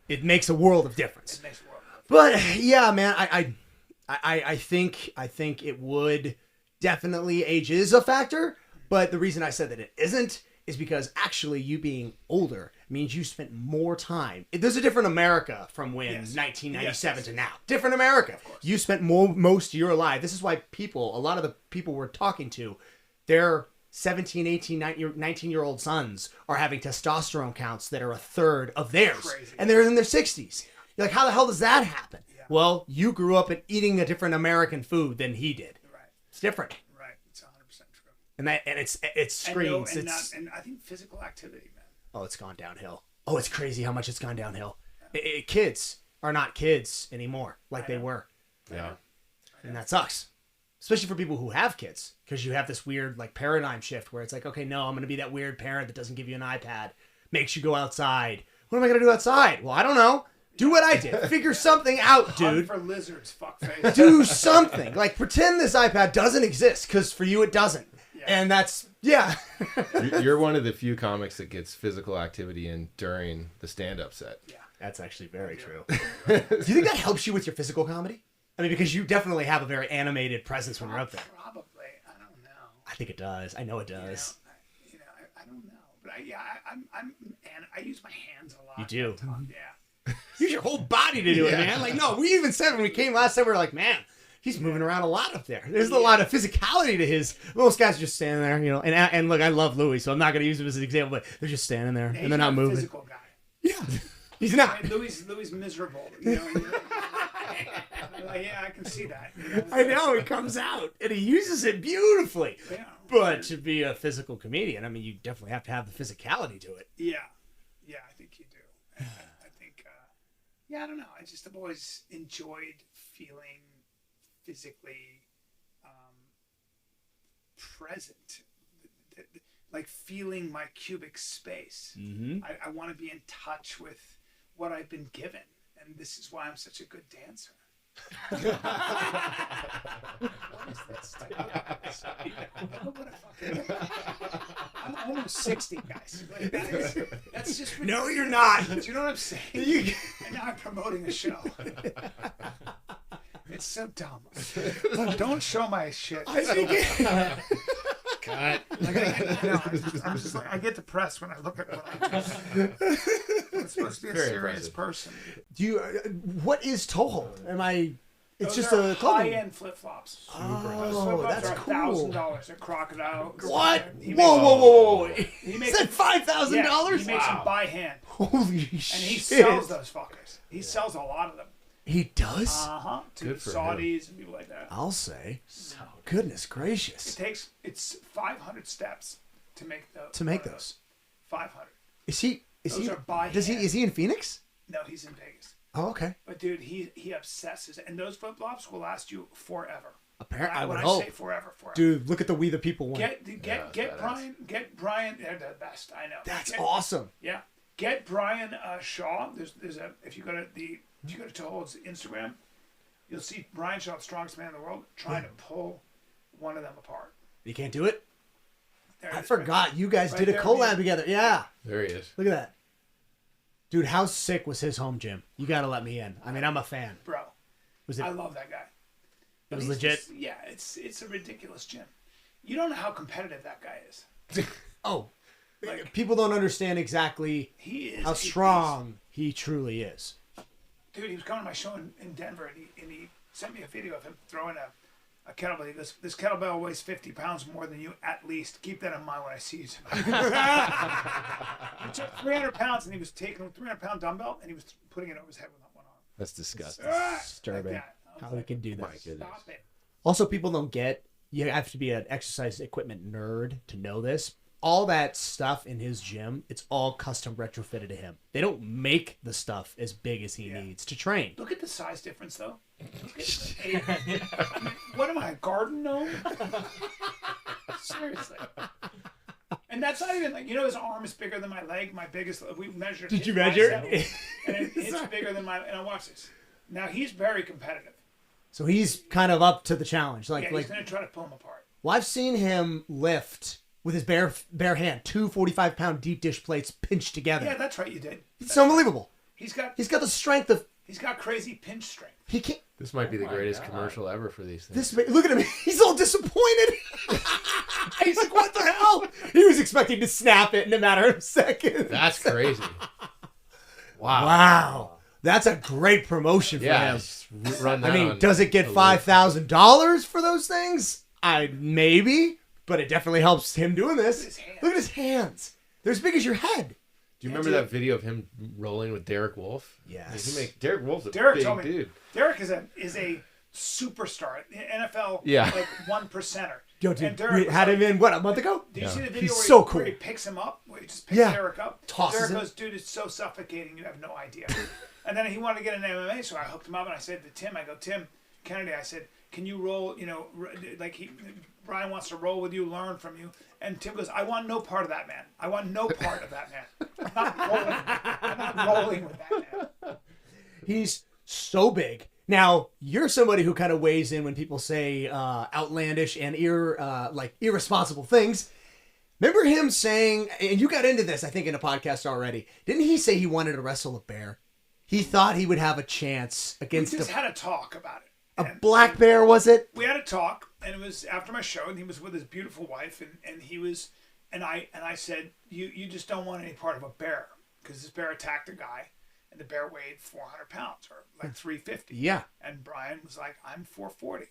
it makes a world of difference. It makes it work. But yeah, man, I think it would definitely, age is a factor. But the reason I said that it isn't is because actually you being older means you spent more time. There's a different America from when 1997 to now. Different America. You spent most of your life. This is why a lot of the people we're talking to, their 17, 18, 19-year-old sons are having testosterone counts that are a third of theirs. Crazy. And they're in their 60s. You're like, how the hell does that happen? Yeah. Well, you grew up eating a different American food than he did. Right. It's different. Right. It's 100% true. And it screams. And I think physical activity, man. Oh, it's gone downhill. Oh, it's crazy how much it's gone downhill. Kids are not kids anymore like they were. Yeah. And that sucks. especially for people who have kids, because you have this weird like paradigm shift where it's like, okay, no, I'm going to be that weird parent that doesn't give you an iPad, makes you go outside. What am I going to do outside? Well, I don't know. Do what I did. Figure something out, dude. Hunt for lizards, fuckface. Do something. Like, pretend this iPad doesn't exist, because for you it doesn't. Yeah. And that's, yeah. You're one of the few comics that gets physical activity in during the stand-up set. Yeah. That's actually very true. Do you think that helps you with your physical comedy? I mean, because you definitely have a very animated presence when you're up there. Probably. I don't know. I think it does. I know it does. I don't know. But I use my hands a lot. You do? Yeah. Use your whole body to do it, man. Like, no, we even said when we came last time, we were like, man, he's moving around a lot up there. There's a lot of physicality to his. Most guys are just standing there, you know. And look, I love Louis, so I'm not going to use him as an example, but they're just standing there, and they're not moving. He's a physical guy. Yeah. He's not. Louis miserable. You know? Like, yeah, I can see that. You know? I know, he comes out, and he uses it beautifully. Yeah. But to be a physical comedian, I mean, you definitely have to have the physicality to it. Yeah. Yeah, I think you do. I think, I don't know. I just have always enjoyed feeling physically present. Like feeling my cubic space. Mm-hmm. I want to be in touch with what I've been given. And this is why I'm such a good dancer. What is this? I'm almost 60, guys. Like, that's just ridiculous. No, you're not. Do you know what I'm saying? And now I'm promoting a show. It's so dumb. Don't show my shit. I think Cut. I'm just like, I get depressed when I look at what I do. I'm supposed to be a Very serious impressive. person. Do you? What is Toehold? Am I? It's Those just are a clothing. high-end flip-flops. Oh, that's cool. $1,000. They're crocodile. What? He Whoa! He Is that $5,000? Yeah, he makes them by hand. Holy And shit! he sells those fuckers. He sells a lot of them. He does. To Good for Saudis and people like that. I'll say. Goodness gracious. It's 500 steps to make those. 500. Is he? Those are by Does he? hand. Is he in Phoenix? No, he's in Vegas. Oh, okay. But dude, he obsesses, and those flip flops will last you forever. Apparently, I would when hope. I say forever. Dude, look at the We the People one. Get Brian. They're the best. I know. That's awesome. Yeah, get Brian Shaw. There's a if you go to Tohold's Instagram, you'll see Brian Shaw, the strongest man in the world, trying to pull one of them apart. You can't do it. There I it is, forgot you guys right did a there, collab man. together. Yeah. There he is. Look at that. Dude, how sick was his home gym? You got to let me in. I mean, I'm a fan. Bro, Was it? I love that guy. It was He's legit. just- yeah, it's a ridiculous gym. You don't know how competitive that guy is. Oh, Like, people don't understand exactly he is how strong he truly is. Dude, he was coming to my show in Denver, and he sent me a video of him throwing a kettlebell. He goes, "This kettlebell weighs 50 pounds more than you at least. Keep that in mind when I see you tonight." He took 300 pounds, and he was taking a 300-pound dumbbell, and he was putting it over his head with one arm. That's disgusting. Disturbing. Like that. I was How he like, can do My that. goodness. Stop it. Also, people don't get, you have to be an exercise equipment nerd to know this. All that stuff in his gym, it's all custom retrofitted to him. They don't make the stuff as big as he needs to train. Look at the size difference, though. I mean, what am I, a garden gnome? Seriously. And that's not even like, his arm is bigger than my leg. My biggest, we measured. Did his you measure? bicep, and it's bigger than and I watch this. Now he's very competitive. So he's kind of up to the challenge. Yeah, he's going to try to pull him apart. Well, I've seen him lift with his bare hand, 2 45-pound deep dish plates pinched together. Yeah, that's right, you did. It's unbelievable. He's got the strength of. He's got crazy pinch strength. He can't. This might be the my greatest God. commercial ever for these things. Look at him. He's all disappointed. He's like, what the hell? He was expecting to snap it in a matter of seconds. That's crazy. Wow. Wow. That's a great promotion for Yeah. him. just Run that I mean, on does it get a $5,000 for those things? Maybe, but it definitely helps him doing this. His hands. Look at his hands. They're as big as your head. Do you remember that video of him rolling with Derek Wolf? Yes. Derek Wolf's a Derek big told me. dude. Derek is a superstar, NFL. Yeah. Like 1%er. Yo, And dude, Derek we was had like- him in, what, a month ago? Did you see the video He's where, so where cool. he picks him up? Where he just picks Yeah. Derek up? Tosses Derek him. goes, dude, it's so suffocating, you have no idea. And then he wanted to get an MMA, so I hooked him up and I said to Tim, Tim Kennedy, I said, can you roll? Bryan wants to roll with you, learn from you. And Tim goes, I want no part of that man. I want no part of that man. I'm not rolling with that man. He's so big. Now, you're somebody who kind of weighs in when people say outlandish and irresponsible things. Remember him saying, and you got into this, I think, in a podcast already. Didn't he say he wanted to wrestle a bear? He thought he would have a chance against We just had a talk about it. A black bear, was it? We had a talk, and it was after my show, and he was with his beautiful wife, and he was, and I said, you just don't want any part of a bear, because this bear attacked a guy, and the bear weighed 400 pounds, or like 350. Yeah. And Bryan was like, I'm 440.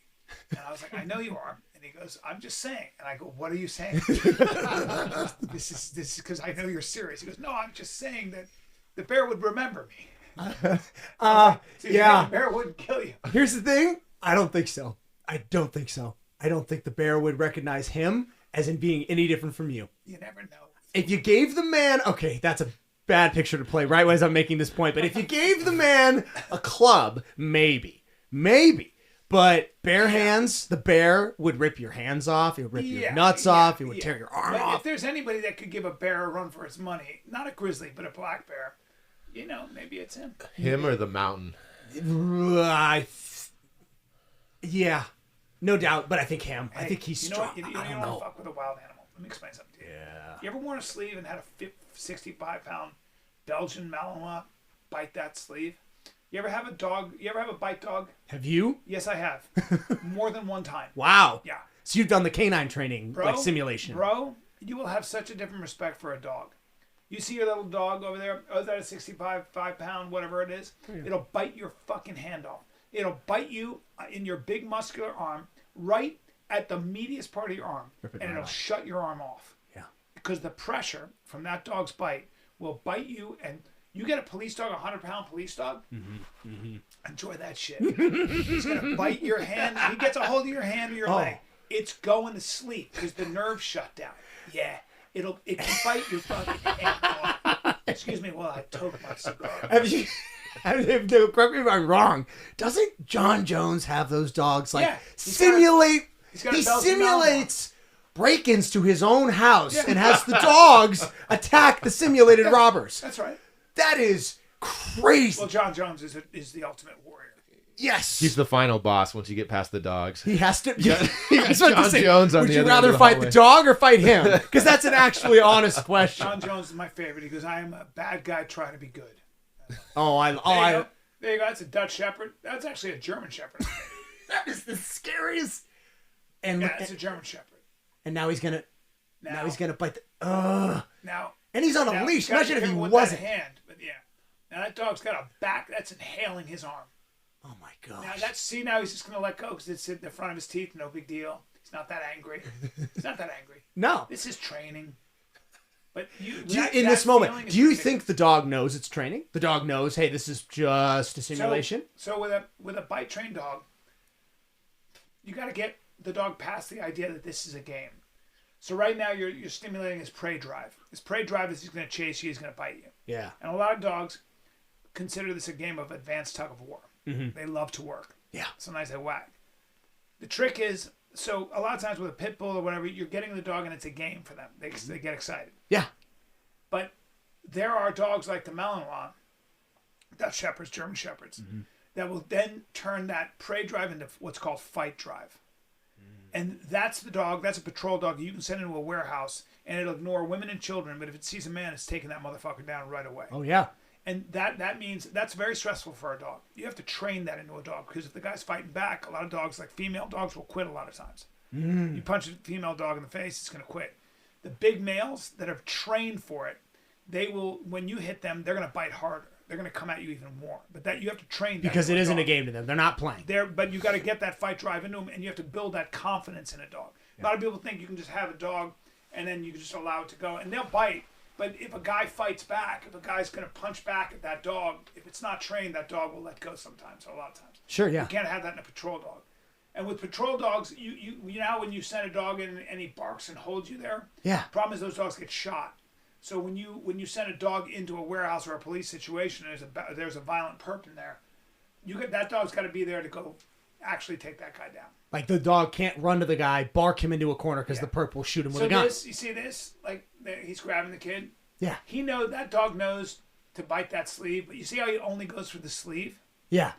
And I was like, I know you are. And he goes, I'm just saying. And I go, what are you saying? This is because I know you're serious. He goes, no, I'm just saying that the bear would remember me. So yeah. The bear wouldn't kill you. Here's the thing. I don't think so. I don't think the bear would recognize him as in being any different from you. You never know. If you gave the man, okay, that's a bad picture to play right as I'm making this point, but if you gave the man a club, maybe. But bare hands, the bear would rip your hands off. It would rip your nuts off. It would tear your arm off. If there's anybody that could give a bear a run for its money, not a grizzly, but a black bear, maybe it's him. Him or the mountain? Yeah, no doubt. But I think him. I think he's strong. You don't want to fuck with a wild animal. Let me explain something to you. Yeah. You ever worn a sleeve and had a 65-pound Belgian Malinois bite that sleeve? You ever have a dog? You ever have a bite dog? Have you? Yes, I have. More than one time. Wow. Yeah. So you've done the canine training, simulation. Bro, you will have such a different respect for a dog. You see your little dog over there, that a 5-pound, whatever it is, it'll bite your fucking hand off. It'll bite you in your big muscular arm, right at the meatiest part of your arm, and it'll shut your arm off. Yeah. Because the pressure from that dog's bite will bite you, and you get a police dog, a 100-pound police dog, enjoy that shit. He's going to bite your hand. He gets a hold of your hand or your leg. It's going to sleep because the nerves shut down. Yeah. It can bite your fucking hand off. Excuse me while I toke my cigar. Correct me if I'm wrong. Doesn't John Jones have those dogs simulate? He simulates break-ins to his own house and has the dogs attack the simulated robbers. That's right. That is crazy. Well, John Jones is the ultimate warrior. Yes. He's the final boss once you get past the dogs. He has to. John Jones on would the you other rather end of the fight hallway. the dog or fight him? Because that's an actually honest question. John Jones is my favorite. He goes, I am a bad guy trying to be good. There you go. That's a Dutch Shepherd. That's actually a German Shepherd. That is the scariest. And it's a German Shepherd. And now he's gonna bite the. Now. And he's on a leash. Imagine if he wasn't. That hand, but yeah. Now that dog's got a back that's inhaling his arm. Oh my god. Now he's just gonna let go because it's in the front of his teeth. No big deal. He's not that angry. He's not that angry. No. This is training. But in this moment, do you think the dog knows it's training? The dog knows, hey, this is just a simulation? So with a bite trained dog, you got to get the dog past the idea that this is a game. So right now you're stimulating his prey drive. His prey drive is he's going to chase you, he's going to bite you. Yeah. And a lot of dogs consider this a game of advanced tug of war. Mm-hmm. They love to work. Yeah. Sometimes they whack. The trick is, so a lot of times with a pit bull or whatever, you're getting the dog and it's a game for them. They get excited. Yeah. But there are dogs like the Malinois, Dutch Shepherds, German Shepherds, that will then turn that prey drive into what's called fight drive. And that's the dog, that's a patrol dog you can send into a warehouse and it'll ignore women and children, but if it sees a man, it's taking that motherfucker down right away. Oh, yeah. And that means that's very stressful for a dog. You have to train that into a dog because if the guy's fighting back, a lot of dogs, like female dogs, will quit a lot of times. You punch a female dog in the face, it's going to quit. The big males that are trained for it, they will, when you hit them, they're going to bite harder. They're going to come at you even more. But that you have to train that. Because it isn't a game to them. They're not playing. But you got to get that fight drive into them, and you have to build that confidence in a dog. Yeah. A lot of people think you can just have a dog, and then you can just allow it to go. And they'll bite. But if a guy fights back, if a guy's going to punch back at that dog, if it's not trained, that dog will let go sometimes, or a lot of times. Sure, yeah. You can't have that in a patrol dog. And with patrol dogs, you know when you send a dog in and he barks and holds you there? Yeah. Problem is those dogs get shot. So when you send a dog into a warehouse or a police situation, there's a violent perp in there. That dog's got to be there to go actually take that guy down. Like the dog can't run to the guy, bark him into a corner because the perp will shoot him with a gun. You see this? Like he's grabbing the kid. Yeah. That dog knows to bite that sleeve, but you see how he only goes for the sleeve? Yeah.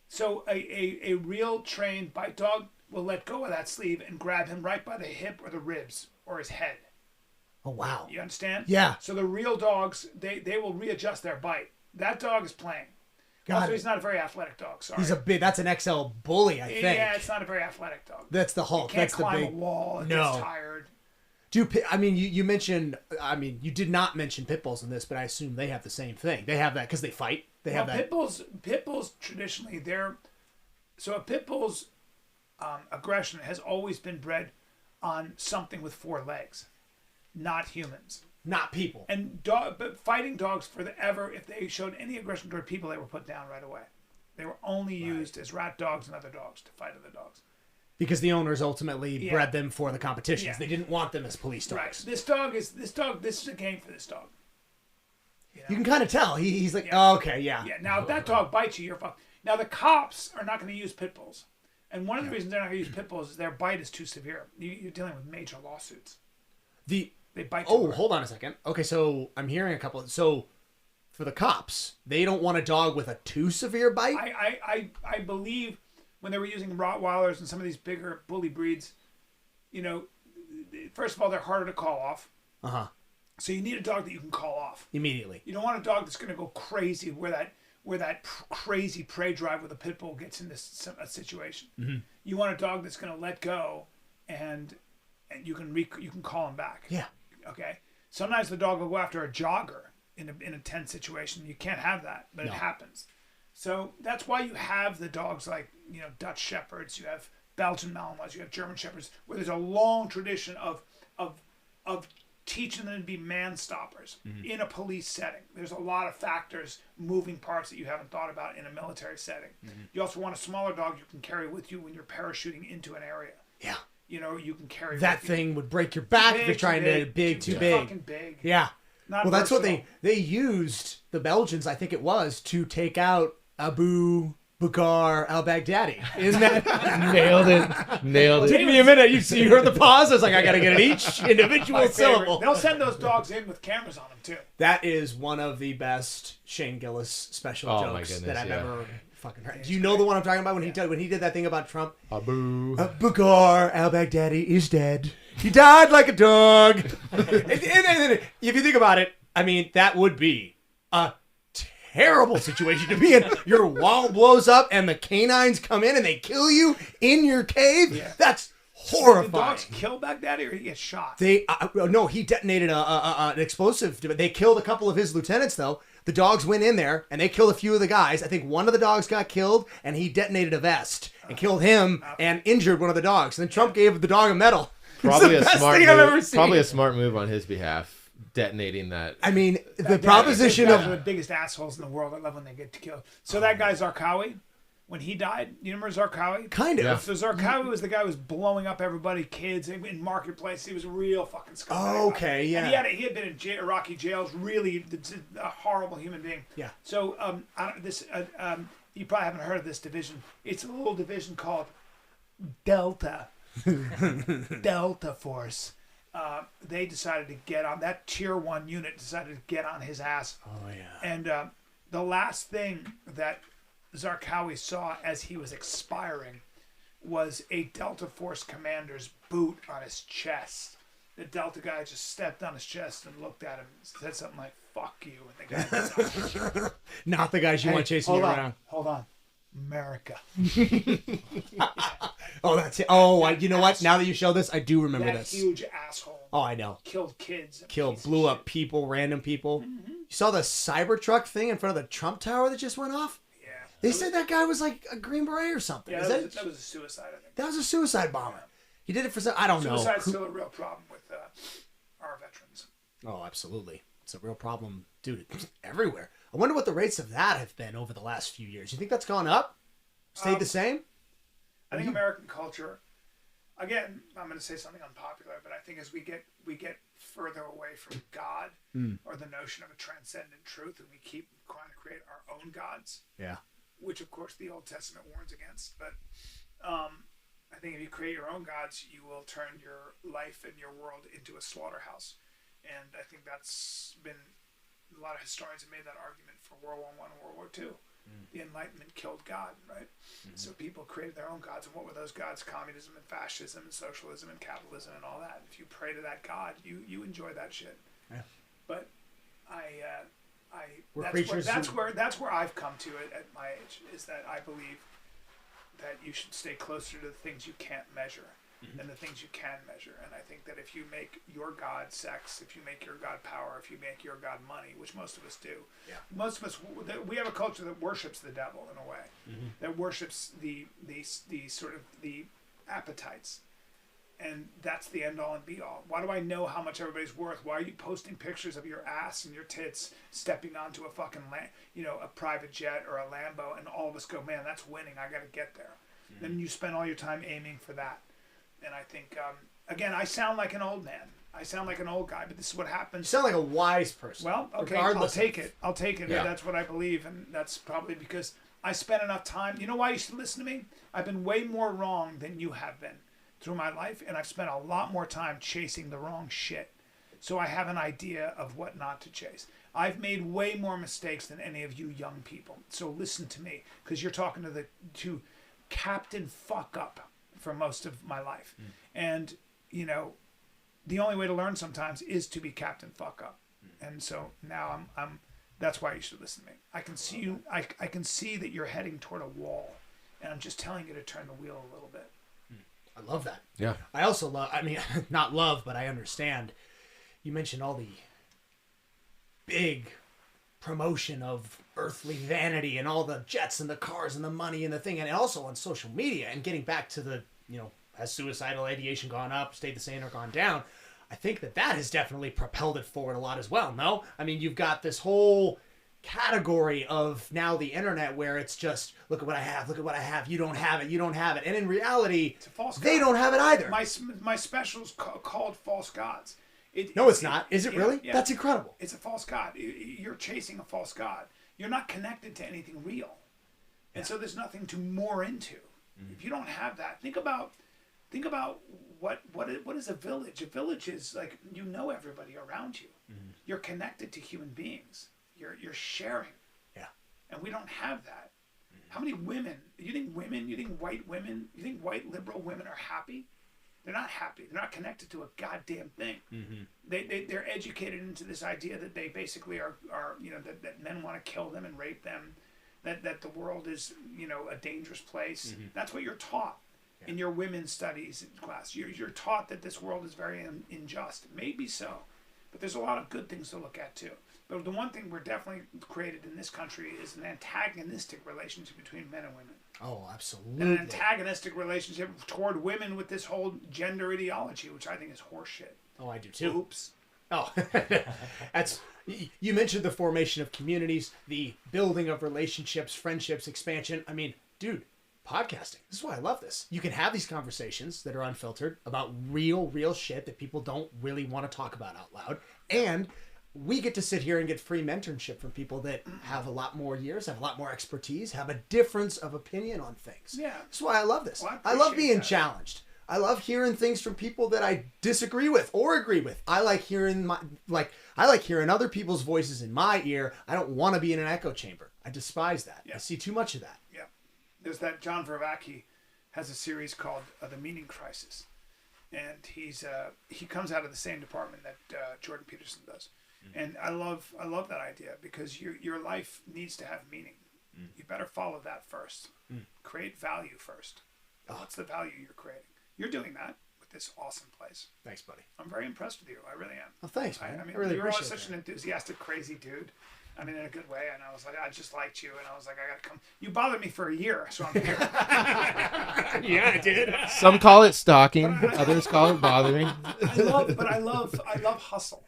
So a real trained bite dog will let go of that sleeve and grab him right by the hip or the ribs or his head. Oh, wow. You understand? Yeah. So the real dogs, they will readjust their bite. That dog is playing. He's not a very athletic dog. Sorry. That's an XL bully, I think. Yeah, it's not a very athletic dog. That's the Hulk. He can't That's climb the big a wall. It gets tired. You mentioned, you did not mention pit bulls in this, but I assume they have the same thing. They have that because they fight. Have that. Pit bulls traditionally, a pit bull's aggression has always been bred on something with 4 legs, not humans. Not people. But fighting dogs forever, if they showed any aggression toward people, they were put down right away. They were only used as rat dogs and other dogs to fight other dogs. Because the owners ultimately bred them for the competitions. Yeah. They didn't want them as police dogs. Right. This is a game for this dog. You can kind of tell. He's like, oh, okay, yeah. Yeah. Now, if that dog bites you, you're fucked. Now, the cops are not going to use pit bulls. And one of the reasons they're not going to use pit bulls is their bite is too severe. You're dealing with major lawsuits. They bite you. Oh, hold on a second. Okay, so I'm hearing a couple. So, for the cops, they don't want a dog with a too severe bite? I believe when they were using Rottweilers and some of these bigger bully breeds, first of all, they're harder to call off. Uh-huh. So you need a dog that you can call off immediately. You don't want a dog that's going to go crazy where that crazy prey drive with a pit bull gets into a situation. Mm-hmm. You want a dog that's going to let go, and you can call him back. Yeah. Okay. Sometimes the dog will go after a jogger in a tense situation. You can't have that, but it happens. So that's why you have the dogs like Dutch Shepherds. You have Belgian Malinois. You have German Shepherds, where there's a long tradition of teaching them to be man stoppers in a police setting. There's a lot of factors, moving parts that you haven't thought about in a military setting. Mm-hmm. You also want a smaller dog you can carry with you when you're parachuting into an area. Yeah. You can carry that thing would break your back if you're trying to too big. Fucking big. Yeah. Not well, that's versatile. what they used, the Belgians, I think it was, to take out Abu Bakr al-Baghdadi. Isn't that? Nailed it. Took me a minute. You heard the pause. I was like, I got to get it each individual syllable. They'll send those dogs in with cameras on them, too. That is one of the best Shane Gillis special jokes that I've ever fucking heard. Do you know the one I'm talking about when he did that thing about Trump? Abu Bakr al-Baghdadi is dead. He died like a dog. and if you think about it, I mean, that would be a terrible situation to be in. Your wall blows up and the canines come in and they kill you in your cave. Yeah. That's horrifying. Did the dogs kill Baghdadi or he get shot? No, he detonated an explosive. They killed a couple of his lieutenants, though. The dogs went in there and they killed a few of the guys. I think one of the dogs got killed and he detonated a vest and killed him and injured one of the dogs. And then Trump gave the dog a medal. Probably a smart move. Probably a smart move on his behalf, detonating that. I mean, the proposition of the biggest assholes in the world. I love when they get killed. So that guy Zarqawi, when he died, you remember Zarqawi? Kind of. Yeah. So Zarqawi was the guy who was blowing up everybody, kids in marketplace. He was a real fucking scumbag. Oh, okay, yeah. And he had been in Iraqi jails. Really, a horrible human being. Yeah. So you probably haven't heard of this division. It's a little division called Delta. Delta Force. They decided to get on that tier 1 unit. Decided to get on his ass. Oh yeah. And the last thing that Zarqawi saw as he was expiring was a Delta Force commander's boot on his chest. The Delta guy just stepped on his chest and looked at him and said something like, "Fuck you." And the guy was not the guys you want chasing you around. Hold on. America. Oh, that's it. Oh, you know what? Now that you show this, I do remember that this. Huge asshole. Oh, I know. Killed kids. Blew up people, random people. Mm-hmm. You saw the Cybertruck thing in front of the Trump Tower that just went off? Yeah. They said that guy was like a Green Beret or something. Yeah, that was a suicide, I think. That was a suicide bomber. Yeah. He did it for some... I don't know. Suicide's still a real problem with our veterans. Oh, absolutely. It's a real problem, dude, everywhere. I wonder what the rates of that have been over the last few years. You think that's gone up? Stayed the same? I think American culture, again, I'm going to say something unpopular, but I think as we get further away from God or the notion of a transcendent truth, and we keep trying to create our own gods, yeah, which of course the Old Testament warns against, but I think if you create your own gods, you will turn your life and your world into a slaughterhouse. And I think that's been, a lot of historians have made that argument for World War I and World War II. The Enlightenment killed God, right? So people created their own gods. And what were those gods? Communism and fascism and socialism and capitalism and all that. If you pray to that God, you enjoy that shit. Yeah. But that's where I've come to it at my age, is that I believe that you should stay closer to the things you can't measure than the things you can measure. And I think that if you make your God sex, if you make your God power, if you make your God money, which most of us do, most of us, we have a culture that worships the devil in a way, that worships the sort of the appetites. And that's the end all and be all. Why do I know how much everybody's worth? Why are you posting pictures of your ass and your tits stepping onto a fucking a private jet or a Lambo, and all of us go, man, that's winning. I got to get there. Then you spend all your time aiming for that. And I think, again, I sound like an old man. I sound like an old guy, but this is what happens. You sound like a wise person. Well, okay, I'll take it. Yeah. That's what I believe, and that's probably because I spent enough time. You know why you should listen to me? I've been way more wrong than you have been through my life, and I've spent a lot more time chasing the wrong shit. So I have an idea of what not to chase. I've made way more mistakes than any of you young people. So listen to me, because you're talking to Captain Fuck Up for most of my life. And, the only way to learn sometimes is to be Captain Fuck Up. And so now I'm that's why you should listen to me. I can see you, I can see that you're heading toward a wall, and I'm just telling you to turn the wheel a little bit. I love that. Yeah. I also love, not love, but I understand. You mentioned all the big promotion of earthly vanity and all the jets and the cars and the money and the thing, and also on social media, and getting back to the, has suicidal ideation gone up, stayed the same, or gone down? I think that has definitely propelled it forward a lot as well, no? I mean, you've got this whole category of now the internet where it's just, look at what I have, you don't have it. And in reality, it's a false they god. Don't have it either. My special's called False Gods. No, it's not. Is it really? Yeah. That's incredible. It's a false god. You're chasing a false god. You're not connected to anything real. And so there's nothing to moor into. If you don't have that, think about what is a village? A village is like, everybody around you. You're connected to human beings. You're sharing. Yeah. And we don't have that. How many women, you think white liberal women are happy? They're not happy. They're not connected to a goddamn thing. They're educated into this idea that they basically are that men want to kill them and rape them, that the world is, a dangerous place. That's what you're taught in your women's studies class. You're taught that this world is very unjust. Maybe so, but there's a lot of good things to look at too. But the one thing we're definitely created in this country is an antagonistic relationship between men and women. Oh, absolutely. And an antagonistic relationship toward women with this whole gender ideology, which I think is horseshit. Oh, I do too. Oops. Oh, you mentioned the formation of communities, the building of relationships, friendships, expansion. I mean, dude, podcasting. This is why I love this. You can have these conversations that are unfiltered about real shit that people don't really want to talk about out loud. And we get to sit here and get free mentorship from people that have a lot more years, have a lot more expertise, have a difference of opinion on things. Yeah. That's why I love this. Well, I love being challenged. I love hearing things from people that I disagree with or agree with. I like hearing other people's voices in my ear. I don't want to be in an echo chamber. I despise that. Yeah. I see too much of that. Yeah. There's that John Vervaeke has a series called The Meaning Crisis. And he comes out of the same department that Jordan Peterson does. And I love that idea, because your life needs to have meaning. You better follow that first. Create value first. What's the value you're creating? You're doing that with this awesome place. Thanks, buddy. I'm very impressed with you. I really am. Well, thanks, man. I mean, really you're always such an enthusiastic, crazy dude. I mean, in a good way. And I was like, I just liked you. And I was like, I got to come. You bothered me for a year, so I'm here. Yeah, I did. Some call it stalking. Others call it bothering. I love hustle.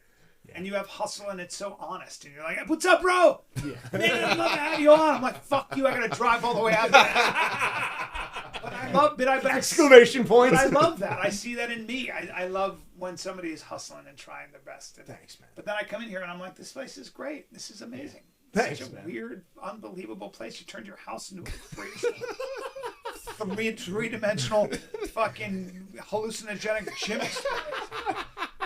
And you have hustle, and it's so honest. And you're like, what's up, bro? Yeah. Man, I'd love to have you on. I'm like, fuck you. I got to drive all the way out there. Exclamation points. But I love that. I see that in me. I love when somebody is hustling and trying their best. Thanks, man. But then I come in here, and I'm like, this place is great. This is amazing. Thanks, Such a man. weird, unbelievable place. You turned your house into a crazy. three-dimensional fucking hallucinogenic gym experience.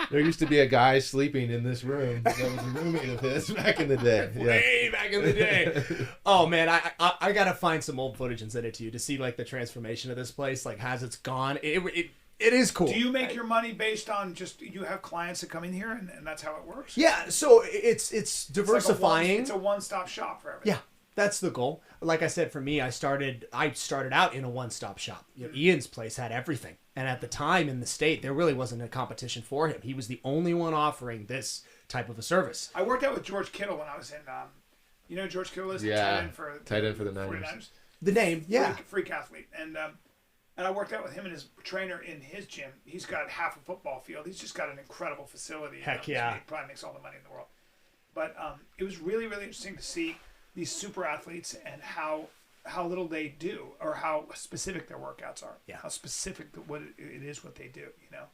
There used to be a guy sleeping in this room that was a roommate of his back in the day. Way back in the day. Oh man, I gotta find some old footage and send it to you to see like the transformation of this place, like as it's gone. It is cool. Do you make your money based on just you have clients that come in here and that's how it works? Yeah, so it's diversifying. It's a one-stop shop for everything. Yeah, that's the goal. Like I said, for me, I started out in a one-stop shop. You know, Ian's place had everything, and at the time in the state, there really wasn't a competition for him. He was the only one offering this type of a service. I worked out with George Kittle when I was in. You know who George Kittle is? Yeah, tight end for the 49ers. The name, yeah, freak athlete, and I worked out with him and his trainer in his gym. He's got half a football field. He's just got an incredible facility. Heck yeah! He probably makes all the money in the world. But it was really, really interesting to see these super athletes and how little they do, or how specific their workouts are. Yeah. How specific what it is what they do. You know,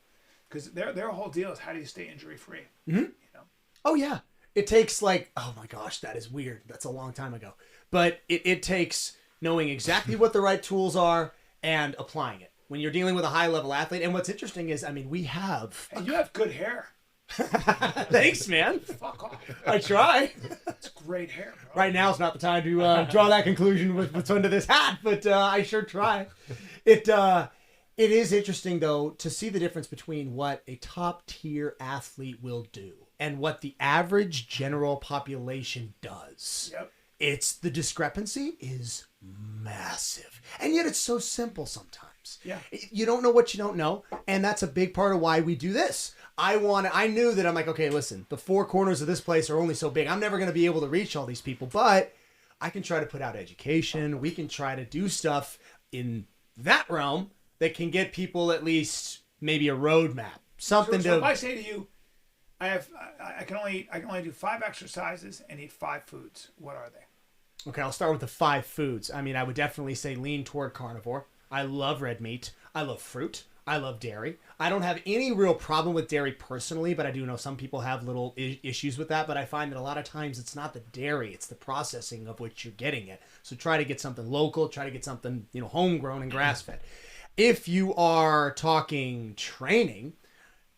because their whole deal is how do you stay injury free. Mm-hmm. You know. Oh yeah, it takes like, oh my gosh, that is weird. That's a long time ago, but it takes knowing exactly what the right tools are and applying it when you're dealing with a high level athlete. And what's interesting is, I mean, we have. And you have good hair. Thanks, man. Fuck off. I try. It's great hair, bro. Right now is not the time to draw that conclusion with what's under this hat, but I sure try. It is interesting, though, to see the difference between what a top-tier athlete will do and what the average general population does. Yep. The discrepancy is massive. And yet it's so simple sometimes. Yeah. You don't know what you don't know, and that's a big part of why we do this. I knew that I'm like, okay, listen, the four corners of this place are only so big. I'm never going to be able to reach all these people, but I can try to put out education. We can try to do stuff in that realm that can get people at least maybe a roadmap, something So to. if I say to you, I can only do 5 exercises and eat 5 foods. What are they? Okay, I'll start with the 5 foods. I mean, I would definitely say lean toward carnivore. I love red meat. I love fruit. I love dairy. I don't have any real problem with dairy personally, but I do know some people have little issues with that. But I find that a lot of times it's not the dairy, it's the processing of which you're getting it. So try to get something local, try to get something, homegrown and grass-fed. If you are talking training,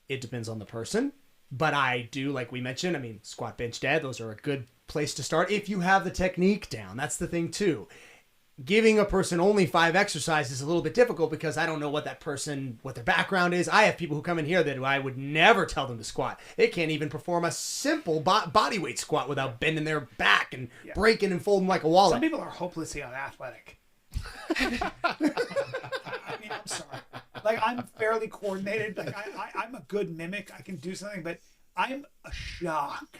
it depends on the person. But I do, like we mentioned, I mean, squat, bench, dead, those are a good place to start if you have the technique down. That's the thing too. Giving a person only 5 exercises is a little bit difficult because I don't know what their background is. I have people who come in here that I would never tell them to squat. They can't even perform a simple body weight squat without bending their back and breaking and folding like a wallet. Some people are hopelessly unathletic. I mean, I'm sorry. Like, I'm fairly coordinated. Like, I'm a good mimic. I can do something, but I'm shocked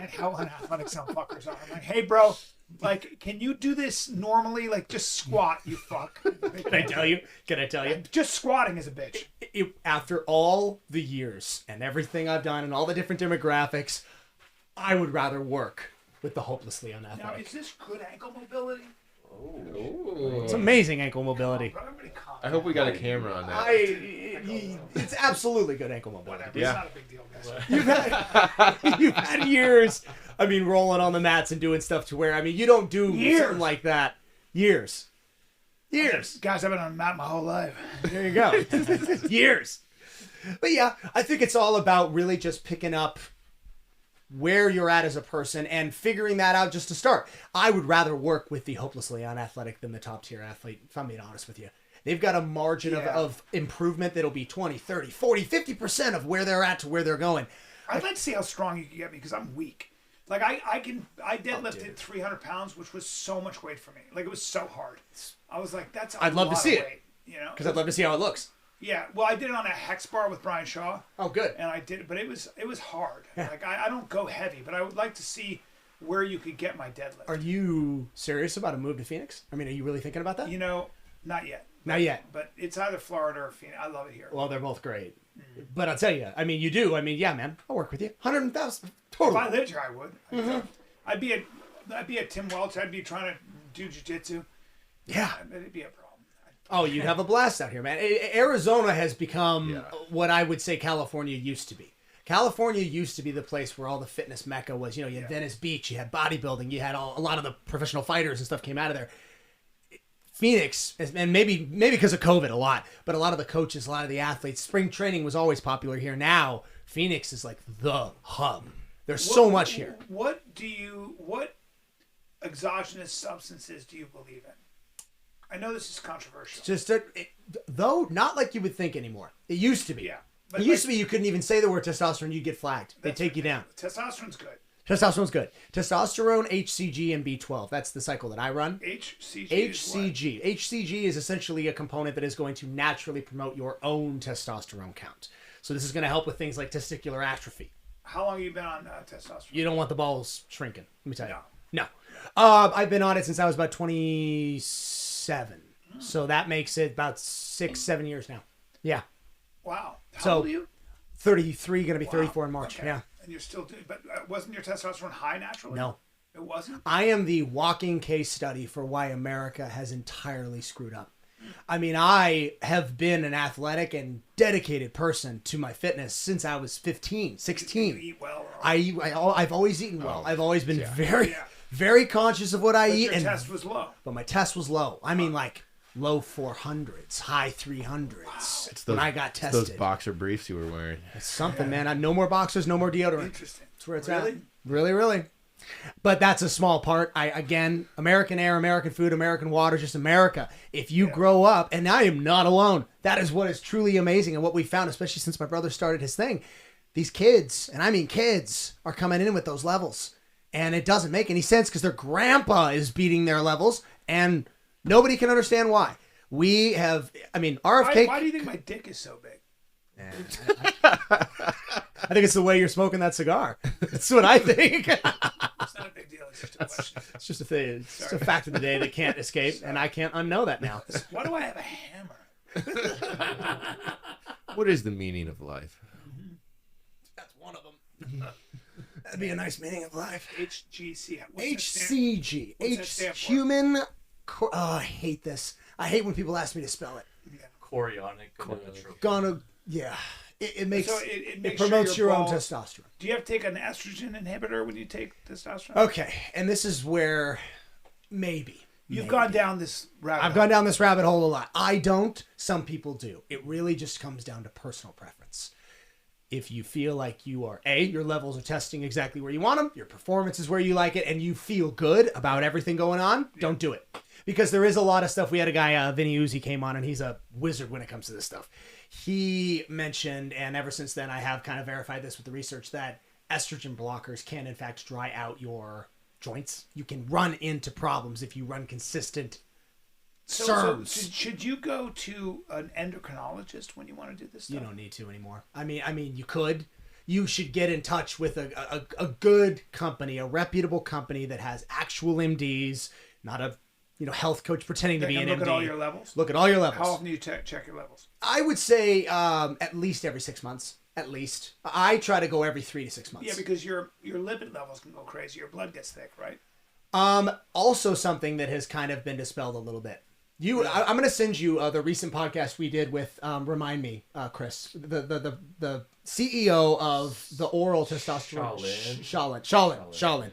at how unathletic some fuckers are. I'm like, hey, bro. Like, can you do this normally? Like, just squat, you fuck. Can I tell you? Just squatting is a bitch. After all the years and everything I've done and all the different demographics, I would rather work with the hopelessly unathletic. Now, is this good ankle mobility? Oh. It's amazing ankle mobility. I hope we got a camera on that. It's absolutely good ankle mobility. Whatever. Yeah. It's not a big deal, guys. You've had years, rolling on the mats and doing stuff to where, you don't do something like that. Years. Guys, I've been on a mat my whole life. There you go. Years. But yeah, I think it's all about really just picking up where you're at as a person and figuring that out just to start. I would rather work with the hopelessly unathletic than the top tier athlete, if I'm being honest with you. They've got a margin of improvement that'll be 20, 30, 40, 50% of where they're at to where they're going. I'd like to see how strong you can get me because I'm weak. Like, I deadlifted 300 pounds, which was so much weight for me. Like, it was so hard. I was like, that's a I'd love lot to see of it. weight, Because I'd love to see how it looks. Yeah, well, I did it on a hex bar with Brian Shaw. Oh, good. And I did, but it was hard. Yeah. Like, I don't go heavy, but I would like to see where you could get my deadlift. Are you serious about a move to Phoenix? Are you really thinking about that? Not yet. Not yet. But it's either Florida or Phoenix. I love it here. Well, they're both great. But I'll tell you, you do. Yeah, man, I'll work with you. 100,000. Totally. If I lived here, I would. Mm-hmm. I'd be a Tim Welch. I'd be trying to do jiu-jitsu. Yeah. It'd be a problem. Oh, you'd have a blast out here, man. Arizona has become what I would say California used to be. California used to be the place where all the fitness mecca was. You had Venice Beach, you had bodybuilding, you had a lot of the professional fighters and stuff came out of there. Phoenix, and maybe because of COVID a lot, but a lot of the coaches, a lot of the athletes, spring training was always popular here. Now, Phoenix is like the hub. There's so much here. What exogenous substances do you believe in? I know this is controversial. Though not like you would think anymore. It used to be. Yeah. It used to be you couldn't even say the word testosterone, you'd get flagged. They'd take you down. Testosterone's good. Testosterone's good. Testosterone, HCG, and B12. That's the cycle that I run. HCG. HCG is essentially a component that is going to naturally promote your own testosterone count. So this is going to help with things like testicular atrophy. How long have you been on testosterone? You don't want the balls shrinking. Let me tell you. No. I've been on it since I was about 27. So that makes it about 6-7 years now. Yeah. Wow. How old are you? 33, going to be 34 in March. Okay. Yeah. And you're still doing, but wasn't your testosterone high naturally? No. It wasn't? I am the walking case study for why America has entirely screwed up. I mean, I have been an athletic and dedicated person to my fitness since I was 15, 16. You eat well? I've always eaten well. I've always been very conscious of what I eat. Your test was low. But my test was low. I mean, like low 400s, high 300s. Wow. When I got tested. Those boxer briefs you were wearing. It's something, man. I'm no more boxers, no more deodorant. Interesting. That's where it's really? at. Really, really. But that's a small part. Again, American air, American food, American water, just America. If you grow up, and I am not alone, that is what is truly amazing. And what we found, especially since my brother started his thing, these kids, and I mean kids, are coming in with those levels. And it doesn't make any sense because their grandpa is beating their levels, and nobody can understand why. We have, RFK... Why do you think my dick is so big? I think it's the way you're smoking that cigar. That's what I think. It's not a big deal. It's just a question. It's just a thing. It's just a fact of the day that can't escape, and I can't unknow that now. Why do I have a hammer? What is the meaning of life? That's one of them. That'd be a nice meaning of life. HGC. HCG. What's that stand for? Human... I hate this. I hate when people ask me to spell it. Yeah. Chorionic. Yeah. It makes So it it promotes sure your your own balls- testosterone. Do you have to take an estrogen inhibitor when you take testosterone? Okay, and this is where maybe You've gone down this rabbit I've gone down this rabbit hole a lot. I don't. Some people do. It really just comes down to personal preference. If you feel like you are your levels are testing exactly where you want them, your performance is where you like it, and you feel good about everything going on, don't do it. Because there is a lot of stuff. We had a guy, Vinny Uzi, came on, and he's a wizard when it comes to this stuff. He mentioned, and ever since then I have kind of verified this with the research, that estrogen blockers can in fact dry out your joints. You can run into problems if you run consistent So should you go to an endocrinologist when you want to do this stuff? You don't need to anymore. I mean, you could. You should get in touch with a good company, a reputable company that has actual MDs, not a health coach pretending to be an MD. Look at all your levels? Look at all your levels. How often do you check your levels? I would say at least every 6 months. At least. I try to go every 3 to 6 months. Yeah, because your lipid levels can go crazy. Your blood gets thick, right? Also something that has kind of been dispelled a little bit. I'm going to send you the recent podcast we did with, remind me, Chris, the CEO of the oral testosterone. Shalin.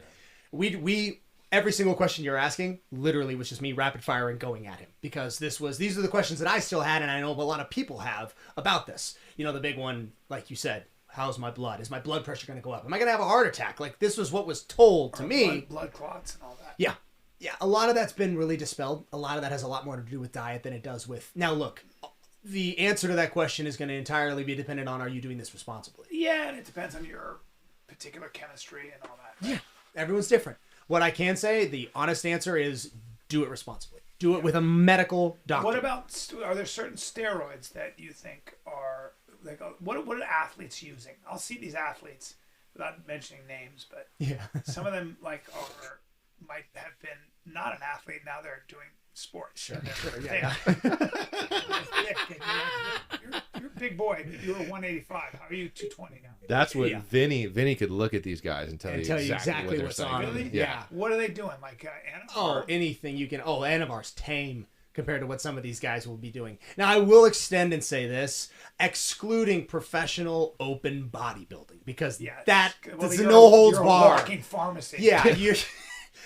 We every single question you're asking literally was just me rapid firing going at him, because these are the questions that I still had, and I know a lot of people have about this. The big one, like you said, how's my blood? Is my blood pressure going to go up? Am I going to have a heart attack? Like, this was what was told to me. Blood clots and all that. Yeah. Yeah, a lot of that's been really dispelled. A lot of that has a lot more to do with diet than it does with... Now, look, the answer to that question is going to entirely be dependent on, are you doing this responsibly? Yeah, and it depends on your particular chemistry and all that. Yeah, everyone's different. What I can say, the honest answer is do it responsibly. Do it with a medical doctor. What about... Are there certain steroids that you think are... like what are athletes using? I'll see these athletes, without mentioning names, but some of them might have been not an athlete. Now they're doing sports. Sure. Yeah. You're a big boy. You're a 185. How are you 220 now? That's what Vinny could look at these guys and tell you exactly what's saying. on them. Really? Yeah. What are they doing? Like Anavar? Oh, anything you can. Oh, Anavar's tame compared to what some of these guys will be doing. Now, I will extend and say this, excluding professional open bodybuilding, because that's a no holds bar. Walking pharmacy. Yeah,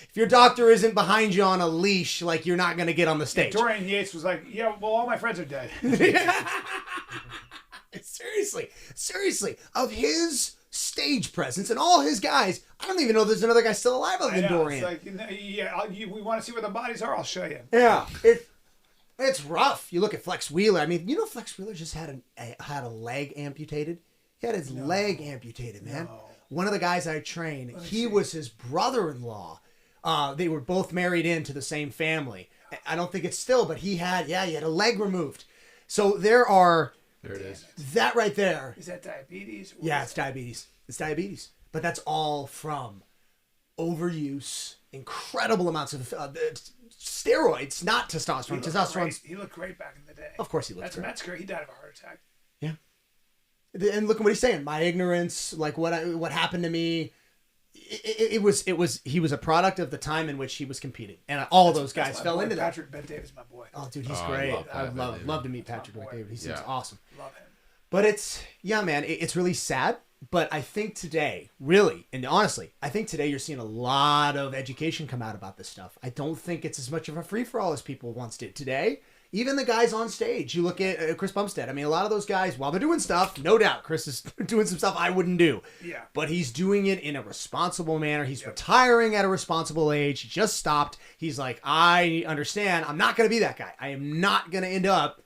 If your doctor isn't behind you on a leash, like you're not gonna get on the stage. Dorian Yates was like, yeah, well, all my friends are dead. Seriously, of his stage presence and all his guys, I don't even know there's another guy still alive other than Dorian. It's like, we want to see where the bodies are. I'll show you. Yeah, it's rough. You look at Flex Wheeler. I mean, Flex Wheeler just had a leg amputated. He had his leg amputated, man. No. One of the guys I trained, he was his brother-in-law. They were both married into the same family. I don't think it's still, but he had a leg removed. So there it is. That right there. Is that diabetes? Yeah, it's diabetes. It's diabetes. But that's all from overuse, incredible amounts of steroids, not testosterone. Testosterone's... He looked great back in the day. Of course he looked That's great. Metzger. He died of a heart attack. Yeah. And look at what he's saying. My ignorance, like what happened to me, he was a product of the time in which he was competing, and all those guys fell into that. Patrick Bet-David's my boy. Oh, dude, he's great. I'd love to meet Patrick Bet-David. He seems awesome. Love him. But it's really sad. But I think today, really, and honestly, I think today you're seeing a lot of education come out about this stuff. I don't think it's as much of a free-for-all as people once did. Today, even the guys on stage, you look at Chris Bumstead. I mean, a lot of those guys, while they're doing stuff, no doubt, Chris is doing some stuff I wouldn't do. Yeah. But he's doing it in a responsible manner. He's retiring at a responsible age. He just stopped. He's like, I understand. I'm not going to be that guy. I am not going to end up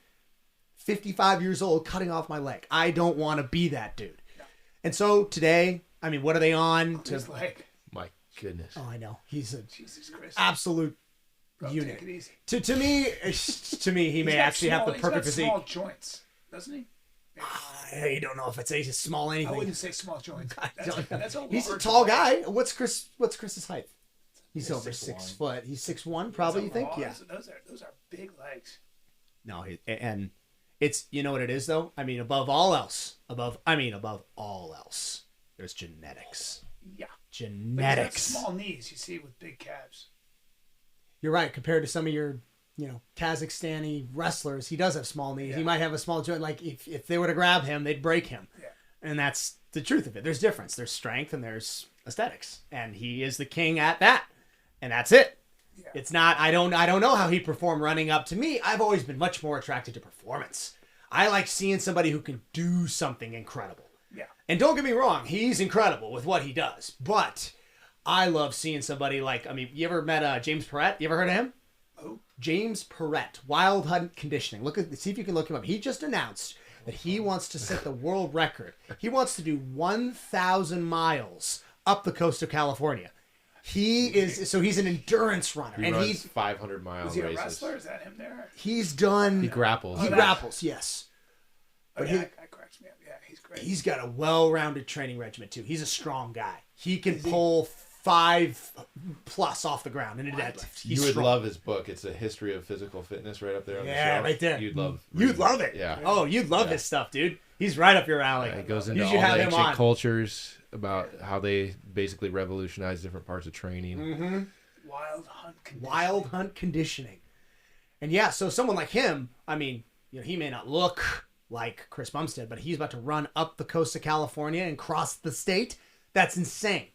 55 years old cutting off my leg. I don't want to be that dude. And so today, I mean, what are they on? His leg. My goodness. Oh, I know. He's a Jesus Christ. absolute Bro, unit. take it easy. To me, he may actually have the perfect physique. He's got small joints, doesn't he? I don't know if it's a small anything. I wouldn't say small joints. That's a He's a large tall leg. guy. What's Chris's height? He's over 6'1". 6 foot. He's 6'1", probably. You think? Yeah. Those are big legs. No, and it's, you know what it is though. I mean, above all else, there's genetics. Yeah. Genetics. Small knees you see with big calves. You're right. Compared to some of your, Kazakhstani wrestlers, he does have small knees. Yeah. He might have a small joint. Like if they were to grab him, they'd break him. Yeah. And that's the truth of it. There's difference. There's strength and there's aesthetics, and he is the king at that. And that's it. Yeah. It's not. I don't know how he performed running up. To me, I've always been much more attracted to performance. I like seeing somebody who can do something incredible. Yeah. And don't get me wrong, he's incredible with what he does. But I love seeing somebody like, you ever met James Perrette? You ever heard of him? Who? James Perrette, Wild Hunt Conditioning. See if you can look him up. He just announced that he wants to set the world record. He wants to do 1,000 miles up the coast of California. He's an endurance runner. He runs 500 mile Is he a races. wrestler? Is that him there? He's done. He grapples. He grapples, yes. But that cracks me up. Yeah, he's great. He's got a well-rounded training regimen too. He's a strong guy. He can pull 5+ off the ground in a deadlift. He's You would strong. love his book. It's a history of physical fitness right up there on the Yeah, shelf. right there. You'd love it. Yeah. Oh, you'd love his stuff, dude. He's right up your alley. It goes into You all should have the him ancient on. cultures about how they basically revolutionized different parts of training. Mm-hmm. Wild Hunt Conditioning. And yeah, so someone like him, he may not look like Chris Bumstead, but he's about to run up the coast of California and cross the state. That's insane.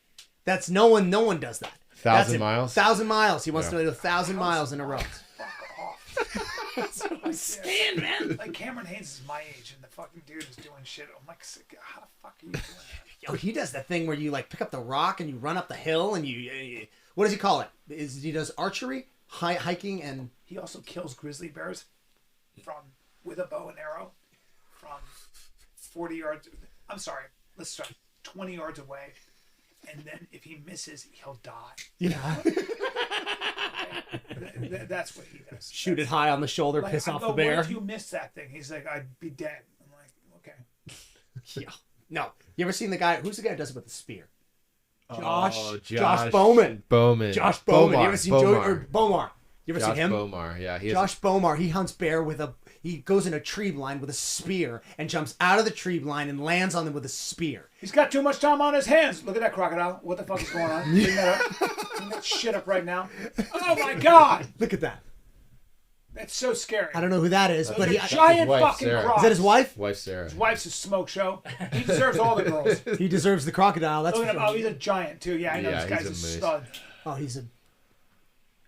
That's no one does that. 1,000 miles? 1,000 miles. He wants to do 1,000 miles in a row. Fuck off. That's what I'm saying, man. Like Cameron Haynes is my age, and the fucking dude is doing shit. I'm like, how the fuck are you doing that? Yo, he does that thing where you pick up the rock and you run up the hill and you what does he call it? He does archery, hiking, and He also kills grizzly bears with a bow and arrow from 40 yards. I'm sorry, let's try 20 yards away, and then if he misses, he'll die. yeah, That's what he does. shoot it high on the shoulder, piss off the bear. What if you missed that thing? He's like, I'd be dead. I'm like, okay. Yeah. No. You ever seen the guy? Who's the guy who does it with the spear? Josh Josh Bowman. Bowman. Josh Bowman. Bomar. You ever seen Bomar? You ever Josh seen him? Bomar. Yeah. Josh Bomar. He hunts bear he goes in a tree blind with a spear and jumps out of the tree blind and lands on them with a spear. He's got too much time on his hands. Look at that crocodile. What the fuck is going on? Bring that shit up right now. Oh my god. Look at that. That's so scary. I don't know who that is, but They're giant wife, fucking Sarah. crocs. is that his wife? Wife Sarah. His wife's a smoke show. He deserves all the girls. He deserves the crocodile. That's Look for at him. sure. Oh, he's a giant too. Yeah, I know Yeah, this guy's he's a a moose. stud. Oh, he's a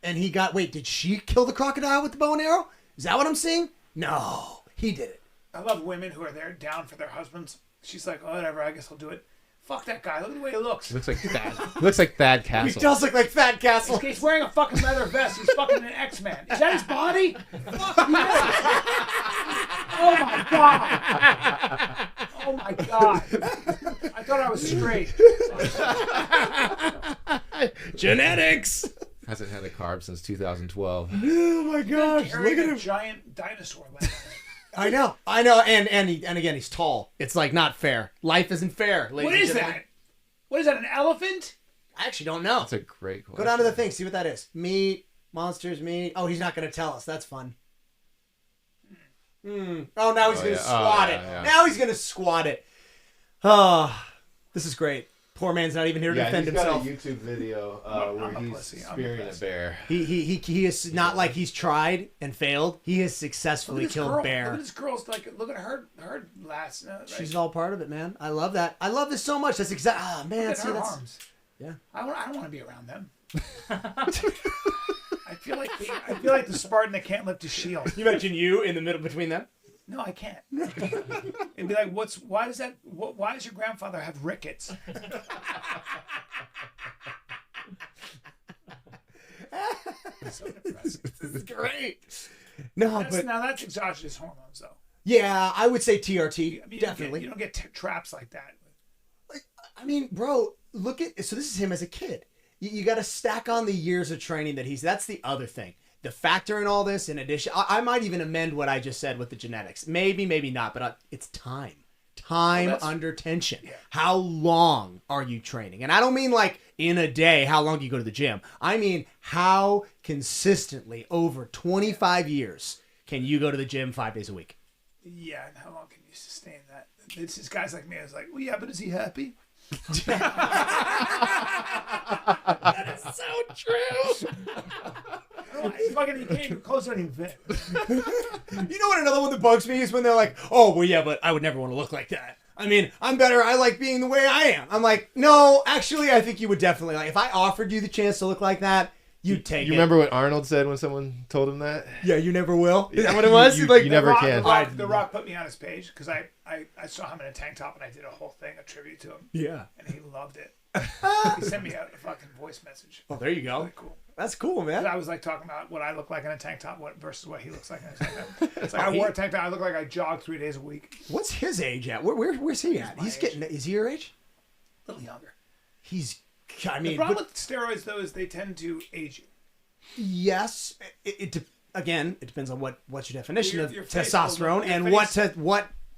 And he got, wait, did she kill the crocodile with the bow and arrow? Is that what I'm seeing? No, he did it. I love women who are there down for their husbands. She's like, oh, whatever, I guess I'll do it. Fuck that guy. Look at the way he looks. He looks like Thad. He looks like Thad Castle. He does look like Thad Castle. He's wearing a fucking leather vest. He's fucking an X-Man. Is that his body? Fuck yeah. Oh my god. Oh my god. I thought I was straight. Genetics. Hasn't had a carb since 2012. Oh my gosh! Look at a him. giant dinosaur leg. I know, and again, he's tall. It's like not fair. Life isn't fair. What is that? What is that? An elephant? I actually don't know. That's a great question. Go down to the thing, see what that is. Meat, monsters, meat. Oh, he's not going to tell us. That's fun. Oh, now he's going to squat it. Yeah. Now he's going to squat it. Oh, this is great. Poor man's not even here to defend himself. He's got a YouTube video where he's spearing a bear. He is not like he's tried and failed. He has successfully killed bear. Look at this girl's look at her last. Right? She's all part of it, man. I love that. I love this so much. That's exactly. Ah, man. Look at her arms. Yeah. I don't want to be around them. I feel like the Spartan that can't lift his shield. You imagine you in the middle between them? No, I can't. It'd be like, why does your grandfather have rickets? So depressing. This is great. Now that's exogenous hormones, though. Yeah, I would say TRT. I mean, definitely. You don't get traps like that. I mean, bro, look at. So this is him as a kid. You got to stack on the years of training that that's the other thing. The factor in all this, in addition, I might even amend what I just said with the genetics. Maybe not, but it's time. Time under tension. Yeah. How long are you training? And I don't mean like in a day, how long do you go to the gym? I mean, how consistently over 25 years can you go to the gym 5 days a week? Yeah, and how long can you sustain that? It's just guys like me. I was like, well, yeah, but is he happy? That is so true. He came closer than he fit. You know what another one that bugs me is when they're like, oh, well, yeah, but I would never want to look like that. I mean, I'm better. I like being the way I am. I'm like, no, actually, I think you would definitely. Like, if I offered you the chance to look like that, you'd take it. You remember what Arnold said when someone told him that? Yeah, you never will. Is that what it was? You never can. The Rock put me on his page because I saw him in a tank top and I did a whole thing, a tribute to him. Yeah. And he loved it. He sent me a fucking voice message. Oh, there you go. Really cool. That's cool, man. I was like talking about what I look like in a tank top versus what he looks like in a tank top. It's like I wore a tank top. I look like I jog 3 days a week. What's his age at? Where's he at? He's getting. Is he your age? A little younger. The problem with steroids though is they tend to age you. Yes. Again, it depends on what's your definition of testosterone and what.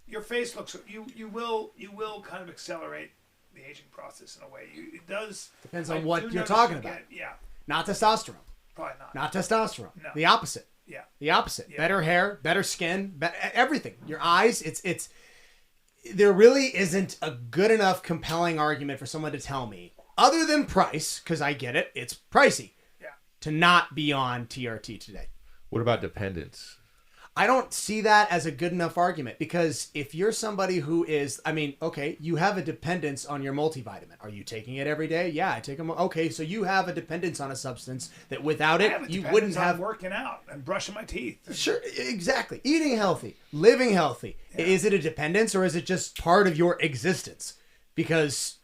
Your face looks. You will kind of accelerate the aging process in a way. It does. Depends on what you're talking about. Yeah. Not testosterone. Probably not. Not testosterone. No. The opposite. Yeah. The opposite. Yeah. Better hair, better skin, everything. Your eyes. It's. There really isn't a good enough compelling argument for someone to tell me, other than price, because I get it. It's pricey. Yeah. To not be on TRT today. What about dependence? I don't see that as a good enough argument because if you're somebody who is, okay, you have a dependence on your multivitamin. Are you taking it every day? Yeah, I take them. Okay, so you have a dependence on a substance that without it, you wouldn't have. Working out and brushing my teeth. Sure, exactly. Eating healthy, living healthy. Yeah. Is it a dependence or is it just part of your existence? Because,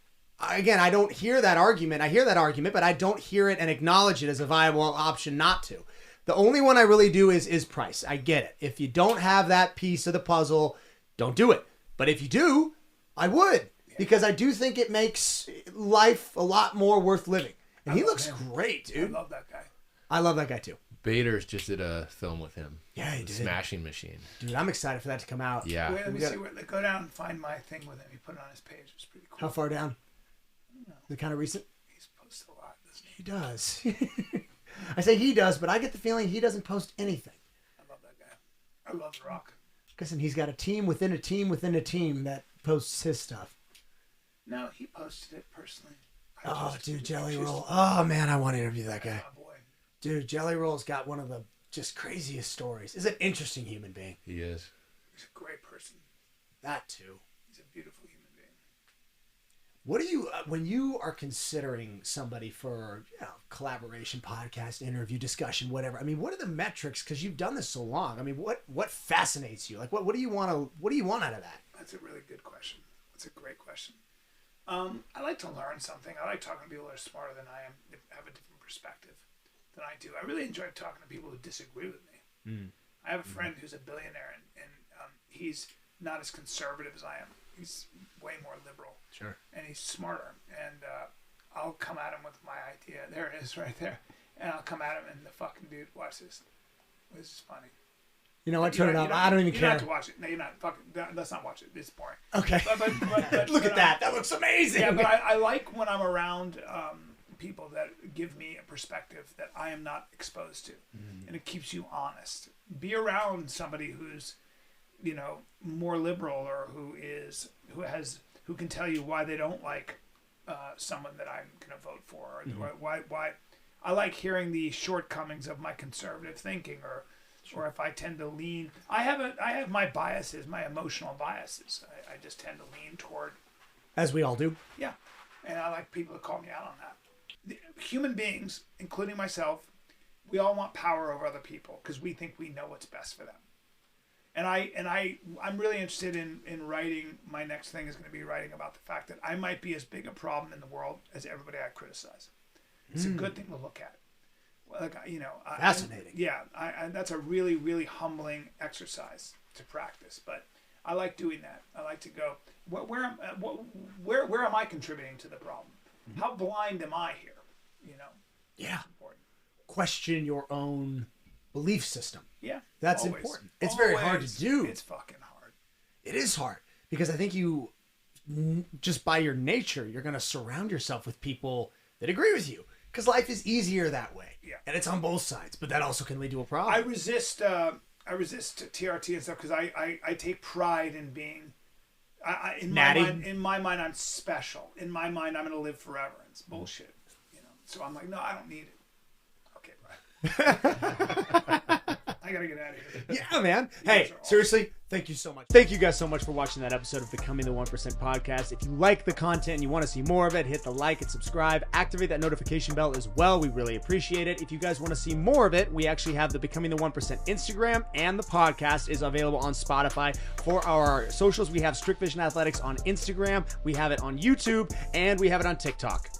again, I don't hear that argument. I hear that argument, but I don't hear it and acknowledge it as a viable option not to. The only one I really do is price. I get it. If you don't have that piece of the puzzle, don't do it. But if you do, I would. Because I do think it makes life a lot more worth living. And he looks great, dude. I love that guy. I love that guy too. Bader's just did a film with him. Yeah, he did. Smashing Machine. Dude, I'm excited for that to come out. Yeah. Wait, let me see. Go down and find my thing with him. He put it on his page. It's pretty cool. How far down? Is it kind of recent? He's posted a lot, doesn't he? He does. I say he does, but I get the feeling he doesn't post anything. I love that guy. I love The Rock. Listen, he's got a team within a team within a team that posts his stuff. No, he posted it personally. Dude, Jelly Roll. Oh, man, I want to interview that guy. Oh, boy. Dude, Jelly Roll's got one of the just craziest stories. He's an interesting human being. He is. He's a great person. That, too. He's a beautiful human being. What do you, when you are considering somebody for, collaboration, podcast, interview, discussion, whatever? I mean, what are the metrics? Because you've done this so long. I mean, what fascinates you? Like, what do you want out of that? That's a really good question. That's a great question. I like to learn something. I like talking to people that are smarter than I am, that have a different perspective than I do. I really enjoy talking to people who disagree with me. I have a friend who's a billionaire, and he's not as conservative as I am. He's way more liberal. Sure. And he's smarter. And I'll come at him with my idea. There it is right there. And I'll come at him, and the fucking dude, watch this. This is funny. You know what? Turn it on. I don't even care. You don't have to watch it. No, you're not. Fucking, let's not watch it. It's boring. Okay. But Look at that. That looks amazing. Yeah, but I like when I'm around people that give me a perspective that I am not exposed to. And it keeps you honest. Be around somebody who's, more liberal, or who can tell you why they don't like someone that I'm going to vote for, or why I like hearing the shortcomings of my conservative thinking, or if I tend to lean. I have my biases, my emotional biases. I just tend to lean toward, as we all do. Yeah, and I like people to call me out on that. Human beings, including myself, we all want power over other people because we think we know what's best for them. And I'm really interested in writing. My next thing is going to be writing about the fact that I might be as big a problem in the world as everybody I criticize. It's a good thing to look at. Like, fascinating. That's a really, really humbling exercise to practice. But I like doing that. I like to go, where am I contributing to the problem? How blind am I here? Yeah. Important. Question your own belief system. Yeah. That's always. important. It's very hard to do. It's fucking hard. It is hard because I think you, just by your nature, you're going to surround yourself with people that agree with you because life is easier that way. Yeah. And it's on both sides, but that also can lead to a problem. I resist TRT and stuff because I take pride in being, in my mind, I'm special. In my mind, I'm going to live forever. It's bullshit. So I'm like, no, I don't need it. Okay, bye. I gotta get out of here. Yeah, man. Hey, seriously, thank you so much. Thank you guys so much for watching that episode of Becoming the 1% podcast. If you like the content and you want to see more of it, hit the like and subscribe. Activate that notification bell as well. We really appreciate it. If you guys want to see more of it, we actually have the Becoming the 1% Instagram, and the podcast is available on Spotify. For our socials, we have Strict Vision Athletics on Instagram, we have it on YouTube, and we have it on TikTok.